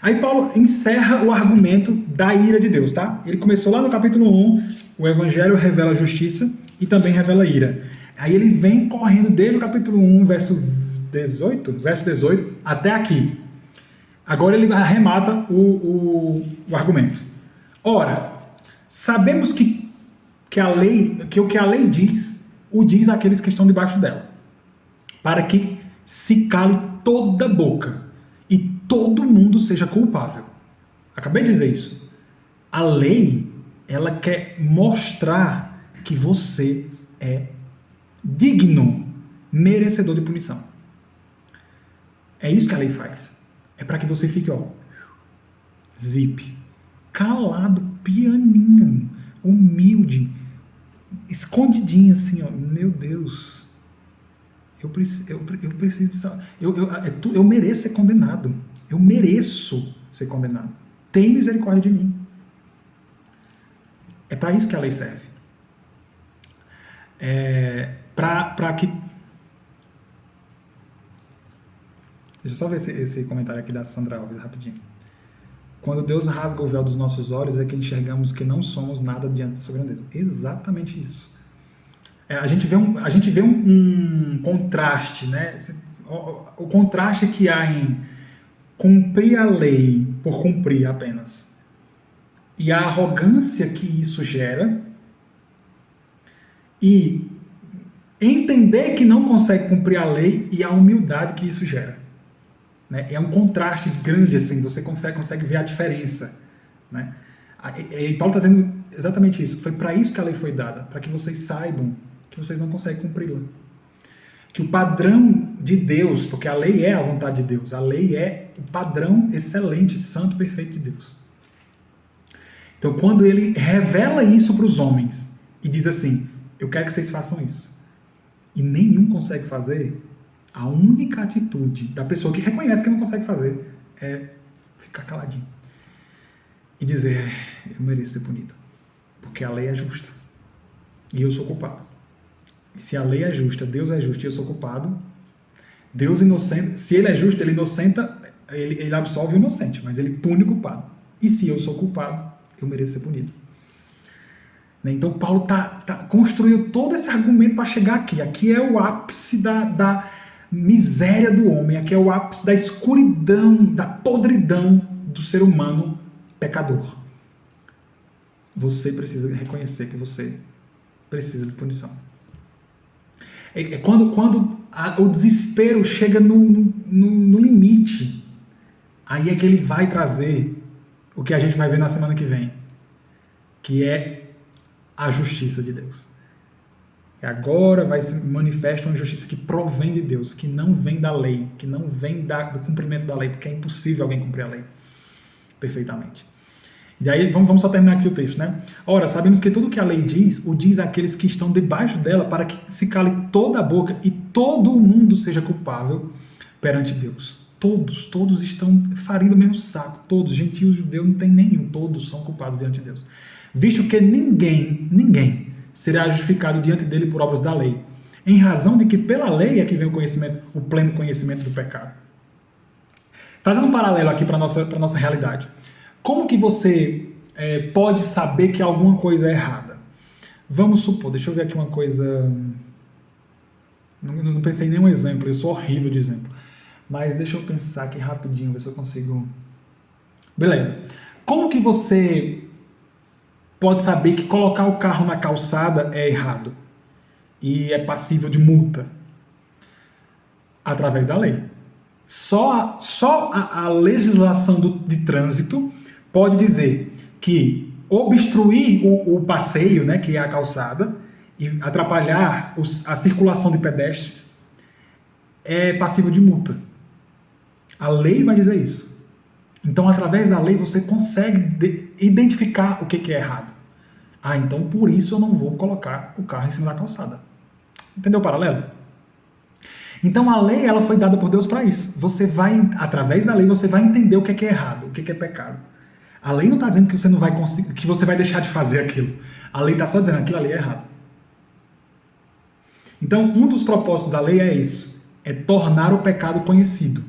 Aí Paulo encerra o argumento da ira de Deus, tá? Ele começou lá no capítulo 1, o evangelho revela justiça e também revela ira. Aí ele vem correndo desde o capítulo 1, verso 18, até aqui. Agora ele arremata o argumento. Ora, sabemos que o que a lei diz, o diz àqueles que estão debaixo dela, para que se cale toda boca e todo mundo seja culpável. Acabei de dizer isso. A lei, ela quer mostrar que você é digno, merecedor de punição. É isso que a lei faz. É para que você fique, zip, calado, pianinho, humilde, escondidinho assim, meu Deus, eu preciso, eu mereço ser condenado, eu mereço ser condenado. Tem misericórdia de mim. É para isso que a lei serve. Para que... Deixa eu só ver esse comentário aqui da Sandra Alves, rapidinho. Quando Deus rasga o véu dos nossos olhos, é que enxergamos que não somos nada diante de sua grandeza. Exatamente isso. A gente vê um contraste, né? O contraste que há em cumprir a lei por cumprir apenas e a arrogância que isso gera, e entender que não consegue cumprir a lei e a humildade que isso gera. Né? É um contraste grande, assim, você consegue ver a diferença. Né? E Paulo está dizendo exatamente isso. Foi para isso que a lei foi dada, para que vocês saibam que vocês não conseguem cumpri-la. Que o padrão de Deus, porque a lei é a vontade de Deus, a lei é o padrão excelente, santo, perfeito de Deus. Então, quando ele revela isso para os homens e diz assim, eu quero que vocês façam isso, e nenhum consegue fazer, a única atitude da pessoa que reconhece que não consegue fazer é ficar caladinho e dizer, eu mereço ser punido, porque a lei é justa e eu sou culpado. E se a lei é justa, Deus é justo e eu sou culpado, Deus inocente, se ele é justo, ele inocenta, ele absolve o inocente, mas ele pune o culpado. E se eu sou culpado, eu mereço ser punido. Então Paulo construiu todo esse argumento para chegar aqui. Aqui é o ápice da miséria do homem, aqui é o ápice da escuridão, da podridão do ser humano pecador. Você precisa reconhecer que você precisa de punição. Quando o desespero chega no limite, aí é que ele vai trazer o que a gente vai ver na semana que vem, que é a justiça de Deus. E agora vai se manifestar uma justiça que provém de Deus, que não vem da lei, que não vem do cumprimento da lei, porque é impossível alguém cumprir a lei perfeitamente. E aí, vamos só terminar aqui o texto, né? Ora, sabemos que tudo que a lei diz, o diz àqueles que estão debaixo dela, para que se cale toda a boca e todo o mundo seja culpável perante Deus. Todos estão farindo o mesmo saco. Todos, gentios, judeus, não tem nenhum. Todos são culpados diante de Deus. Visto que ninguém será justificado diante dele por obras da lei, em razão de que pela lei é que vem o pleno conhecimento do pecado. Fazendo um paralelo aqui para a nossa realidade. Como que você pode saber que alguma coisa é errada? Vamos supor, deixa eu ver aqui uma coisa... Não pensei em nenhum exemplo, eu sou horrível de exemplo. Mas deixa eu pensar aqui rapidinho, ver se eu consigo... Beleza. Como que você pode saber que colocar o carro na calçada é errado e é passível de multa? Através da lei. Só a legislação de trânsito pode dizer que obstruir o passeio, né, que é a calçada, e atrapalhar a circulação de pedestres é passível de multa. A lei vai dizer isso. Então, através da lei, você consegue identificar o que é errado. Então por isso eu não vou colocar o carro em cima da calçada. Entendeu o paralelo? Então a lei, ela foi dada por Deus para isso. Você vai, através da lei, você vai entender o que é errado, o que é pecado. A lei não está dizendo que você não vai conseguir, que você vai deixar de fazer aquilo. A lei está só dizendo que aquilo ali é errado. Então, um dos propósitos da lei é isso, é tornar o pecado conhecido.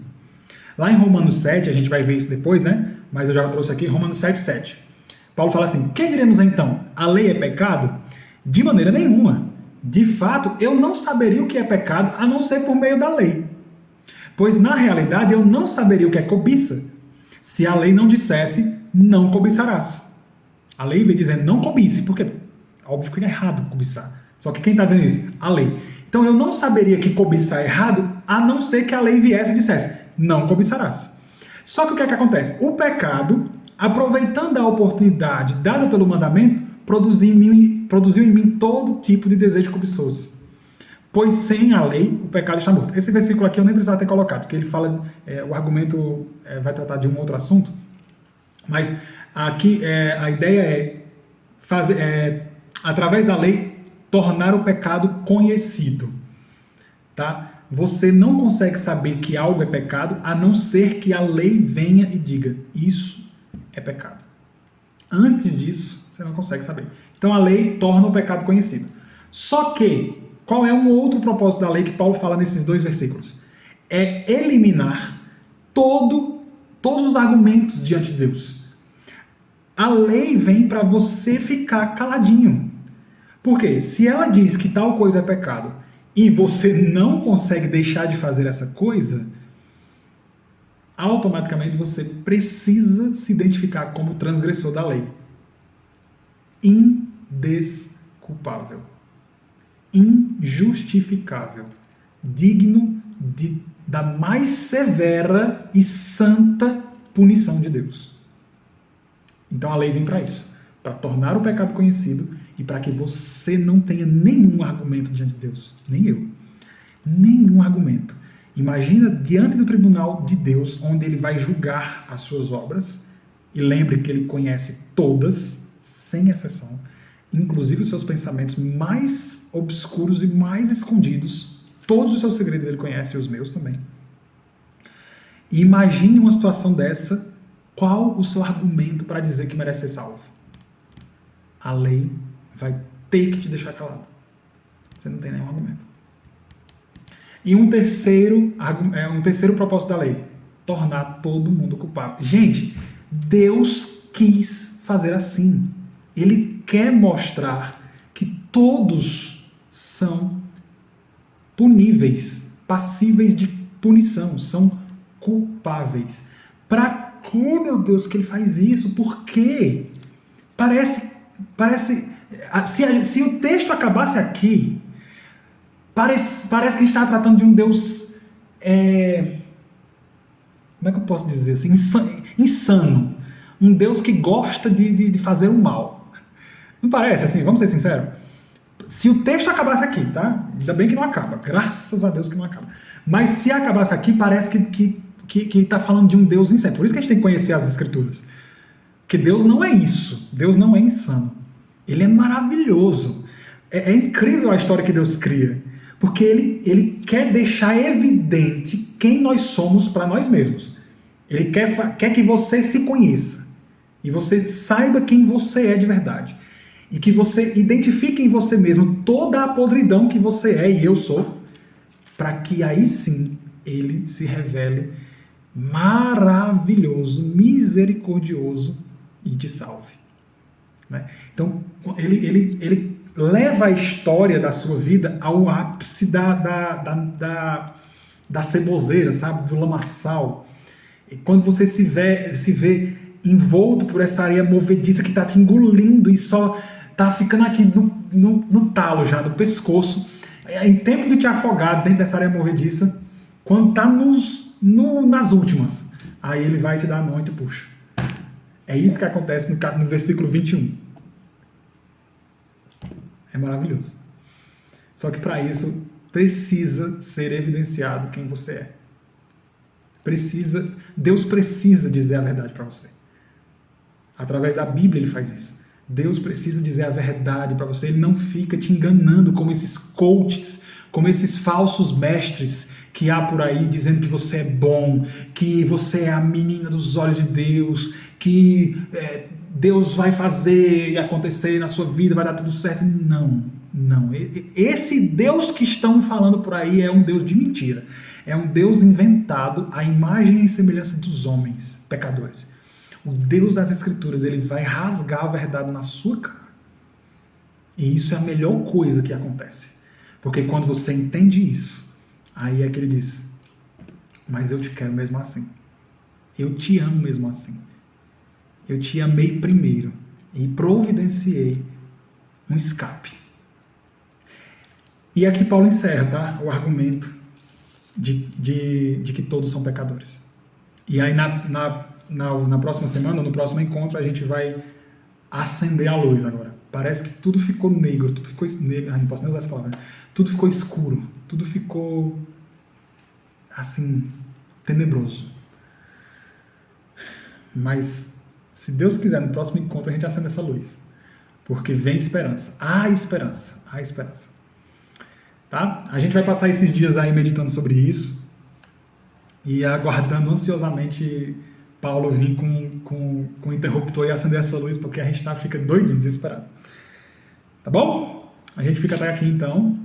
Lá em Romanos 7, a gente vai ver isso depois, né? Mas eu já trouxe aqui, Romanos 7:7. Paulo fala assim, que diremos então? A lei é pecado? De maneira nenhuma. De fato, eu não saberia o que é pecado, a não ser por meio da lei. Pois, na realidade, eu não saberia o que é cobiça, se a lei não dissesse, não cobiçarás. A lei vem dizendo, não cobice, porque óbvio que é errado cobiçar. Só que quem está dizendo isso? A lei. Então, eu não saberia que cobiçar é errado, a não ser que a lei viesse e dissesse, não cobiçarás. Só que o que é que acontece? O pecado, aproveitando a oportunidade dada pelo mandamento, produziu em mim todo tipo de desejo cobiçoso. Pois sem a lei, o pecado está morto. Esse versículo aqui eu nem precisava ter colocado, porque ele fala, o argumento vai tratar de um outro assunto, mas aqui a ideia é fazer, através da lei, tornar o pecado conhecido. Tá? Você não consegue saber que algo é pecado, a não ser que a lei venha e diga, isso é pecado. Antes disso, você não consegue saber. Então a lei torna o pecado conhecido. Só que, qual é um outro propósito da lei que Paulo fala nesses 2 versículos? É eliminar todos os argumentos diante de Deus. A lei vem para você ficar caladinho. Por quê? Se ela diz que tal coisa é pecado e você não consegue deixar de fazer essa coisa, automaticamente você precisa se identificar como transgressor da lei. Indesculpável. Injustificável. Digno da mais severa e santa punição de Deus. Então a lei vem para isso, para tornar o pecado conhecido e para que você não tenha nenhum argumento diante de Deus, nem eu. Nenhum argumento. Imagina diante do tribunal de Deus, onde ele vai julgar as suas obras, e lembre que ele conhece todas, sem exceção, inclusive os seus pensamentos mais obscuros e mais escondidos, todos os seus segredos ele conhece, e os meus também. E imagine uma situação dessa, qual o seu argumento para dizer que merece ser salvo? A lei vai ter que te deixar calado. Você não tem nenhum argumento. E um terceiro propósito da lei, tornar todo mundo culpável. Gente, Deus quis fazer assim. Ele quer mostrar que todos são puníveis, passíveis de punição, são culpáveis. Para que, meu Deus, que ele faz isso? Por quê? Parece se o texto acabasse aqui, parece que a gente está tratando de um Deus, como é que eu posso dizer assim, insano. Um Deus que gosta de fazer o mal. Não parece assim? Vamos ser sinceros? Se o texto acabasse aqui, tá? Ainda bem que não acaba. Graças a Deus que não acaba. Mas se acabasse aqui, parece que está falando de um Deus insano. Por isso que a gente tem que conhecer as Escrituras. Porque Deus não é isso. Deus não é insano. Ele é maravilhoso. É incrível a história que Deus cria. Porque ele quer deixar evidente quem nós somos para nós mesmos. Ele quer que você se conheça. E você saiba quem você é de verdade. E que você identifique em você mesmo toda a podridão que você é e eu sou. Para que aí sim ele se revele maravilhoso, misericordioso e te salve. Né? Então, ele leva a história da sua vida ao ápice da ceboseira, sabe? Do lamaçal. E quando você se vê envolto por essa areia movediça que está te engolindo e só está ficando aqui no talo já, no pescoço, em tempo de te afogar dentro dessa areia movediça, quando está nas últimas, aí ele vai te dar a mão e te puxa. É isso que acontece no versículo 21. É maravilhoso. Só que para isso precisa ser evidenciado quem você é. Deus precisa dizer a verdade para você. Através da Bíblia ele faz isso. Deus precisa dizer a verdade para você. Ele não fica te enganando como esses coaches, como esses falsos mestres que há por aí dizendo que você é bom, que você é a menina dos olhos de Deus, que Deus vai fazer e acontecer na sua vida, vai dar tudo certo. Não. Esse Deus que estão falando por aí é um Deus de mentira. É um Deus inventado à imagem e semelhança dos homens, pecadores. O Deus das Escrituras, ele vai rasgar a verdade na sua cara. E isso é a melhor coisa que acontece. Porque quando você entende isso, aí é que ele diz, mas eu te quero mesmo assim. Eu te amo mesmo assim. Eu te amei primeiro e providenciei um escape. E aqui Paulo encerra, tá? O argumento de que todos são pecadores. E aí na próxima semana, no próximo encontro, a gente vai acender a luz agora. Parece que tudo ficou negro, tudo ficou negro. Não posso nem usar essa palavra. Tudo ficou escuro, tudo ficou assim, tenebroso. Mas se Deus quiser, no próximo encontro a gente acende essa luz. Porque vem esperança. Há esperança. Há esperança. Tá? A gente vai passar esses dias aí meditando sobre isso e aguardando ansiosamente Paulo vir com o interruptor e acender essa luz, porque a gente fica doido, desesperado. Tá bom? A gente fica até aqui então.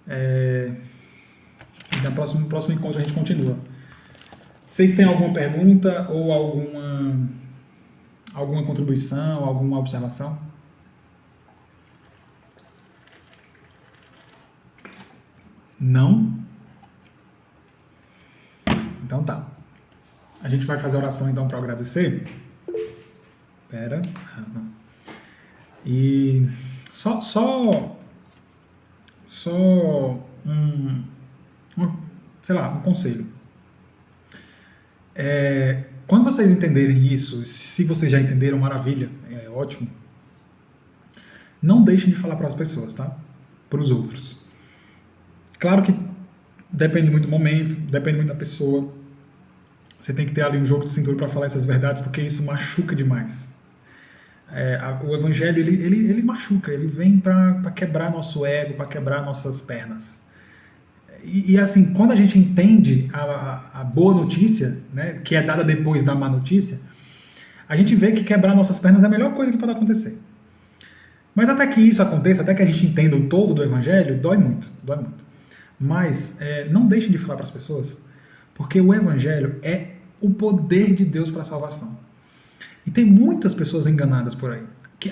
E no próximo encontro a gente continua. Vocês têm alguma pergunta ou alguma contribuição, alguma observação? Não? Então tá. A gente vai fazer a oração então para agradecer. Espera. E só um conselho. Quando vocês entenderem isso, se vocês já entenderam, maravilha, é ótimo. Não deixem de falar para as pessoas, tá? Para os outros. Claro que depende muito do momento, depende muito da pessoa. Você tem que ter ali um jogo de cintura para falar essas verdades, porque isso machuca demais. O evangelho, ele machuca, ele vem para quebrar nosso ego, para quebrar nossas pernas. E assim, quando a gente entende a boa notícia, né, que é dada depois da má notícia, a gente vê que quebrar nossas pernas é a melhor coisa que pode acontecer. Mas até que isso aconteça, até que a gente entenda o todo do evangelho, dói muito, dói muito. Mas não deixem de falar para as pessoas, porque o evangelho é o poder de Deus para a salvação. E tem muitas pessoas enganadas por aí,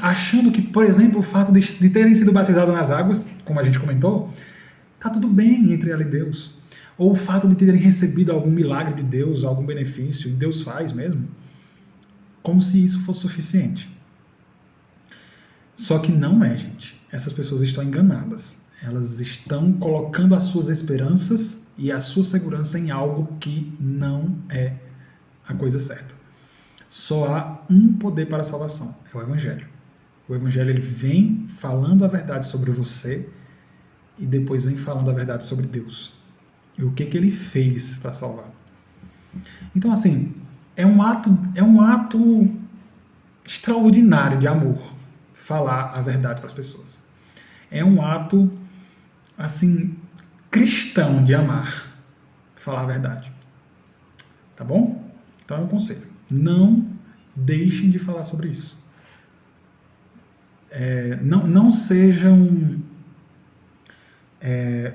achando que, por exemplo, o fato de terem sido batizados nas águas, como a gente comentou, está tudo bem entre ela e Deus. Ou o fato de terem recebido algum milagre de Deus, algum benefício, e Deus faz mesmo, como se isso fosse suficiente. Só que não é, gente. Essas pessoas estão enganadas. Elas estão colocando as suas esperanças e a sua segurança em algo que não é a coisa certa. Só há um poder para a salvação, é o Evangelho. O Evangelho ele vem falando a verdade sobre você e depois vem falando a verdade sobre Deus. E o que ele fez para salvar. Então, assim, é um ato extraordinário de amor falar a verdade para as pessoas. É um ato, assim, cristão de amar falar a verdade. Tá bom? Então é um conselho. Não deixem de falar sobre isso. Não sejam...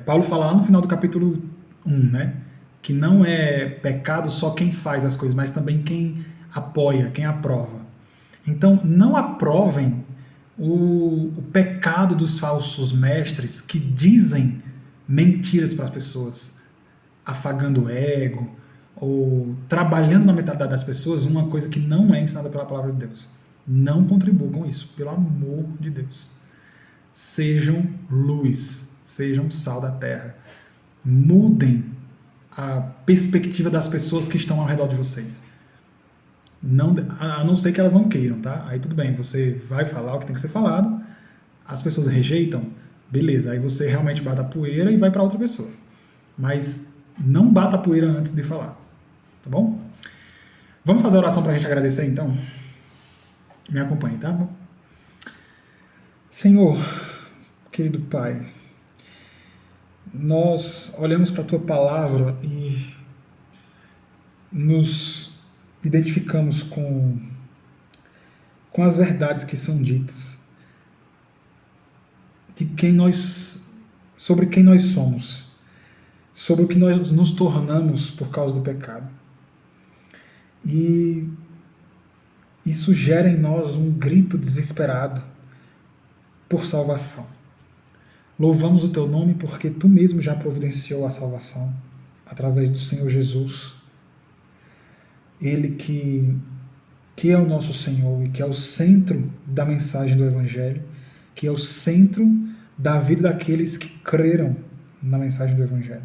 Paulo fala lá no final do capítulo 1, né? Que não é pecado só quem faz as coisas, mas também quem apoia, quem aprova. Então, não aprovem o pecado dos falsos mestres que dizem mentiras para as pessoas, afagando o ego, ou trabalhando na mentalidade das pessoas uma coisa que não é ensinada pela palavra de Deus. Não contribuam com isso, pelo amor de Deus. Sejam luz, sejam sal da terra. Mudem a perspectiva das pessoas que estão ao redor de vocês. A não ser que elas não queiram, tá? Aí tudo bem, você vai falar o que tem que ser falado, as pessoas rejeitam, beleza, aí você realmente bata a poeira e vai para outra pessoa. Mas não bata a poeira antes de falar, tá bom? Vamos fazer a oração para a gente agradecer então? Me acompanhe, tá bom? Senhor, querido Pai, nós olhamos para a Tua palavra e nos identificamos com as verdades que são ditas, sobre quem nós somos, sobre o que nós nos tornamos por causa do pecado. E isso gera em nós um grito desesperado por salvação. Louvamos o Teu nome porque Tu mesmo já providenciou a salvação através do Senhor Jesus. Ele que é o nosso Senhor e que é o centro da mensagem do Evangelho, que é o centro da vida daqueles que creram na mensagem do Evangelho,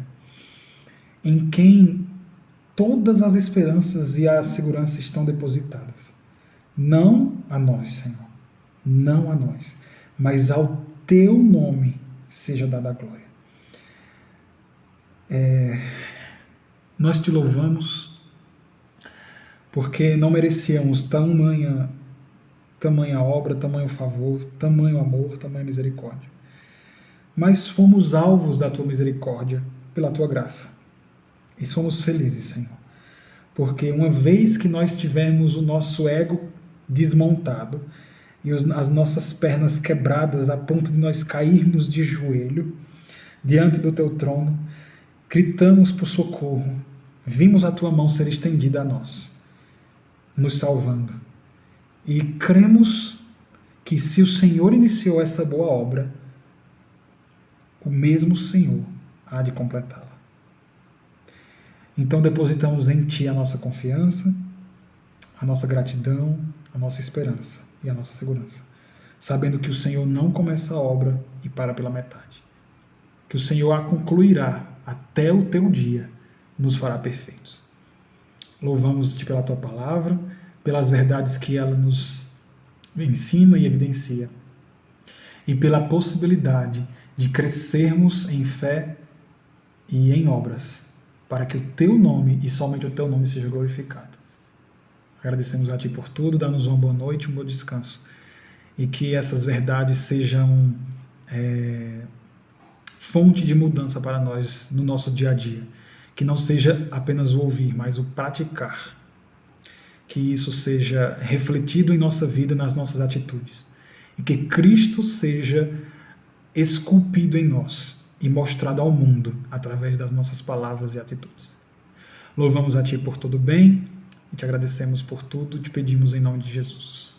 em quem todas as esperanças e a segurança estão depositadas. Não a nós, Senhor, não a nós, mas ao Teu nome seja dada a glória. Nós Te louvamos porque não merecíamos tamanha obra, tamanho favor, tamanho amor, tamanha misericórdia. Mas fomos alvos da Tua misericórdia, pela Tua graça. E somos felizes, Senhor. Porque uma vez que nós tivemos o nosso ego desmontado e as nossas pernas quebradas a ponto de nós cairmos de joelho diante do teu trono, gritamos por socorro, vimos a tua mão ser estendida a nós, nos salvando. E cremos que se o Senhor iniciou essa boa obra, o mesmo Senhor há de completá-la. Então depositamos em Ti a nossa confiança, a nossa gratidão, a nossa esperança e a nossa segurança, sabendo que o Senhor não começa a obra e para pela metade, que o Senhor a concluirá até o Teu dia, nos fará perfeitos. Louvamos-te pela Tua palavra, pelas verdades que ela nos ensina e evidencia, e pela possibilidade de crescermos em fé e em obras, para que o Teu nome e somente o Teu nome seja glorificado. Agradecemos a Ti por tudo, dá-nos uma boa noite, um bom descanso, e que essas verdades sejam fonte de mudança para nós no nosso dia a dia, que não seja apenas o ouvir, mas o praticar, que isso seja refletido em nossa vida, nas nossas atitudes, e que Cristo seja esculpido em nós e mostrado ao mundo através das nossas palavras e atitudes. Louvamos a Ti por todo o bem e te agradecemos por tudo, te pedimos em nome de Jesus.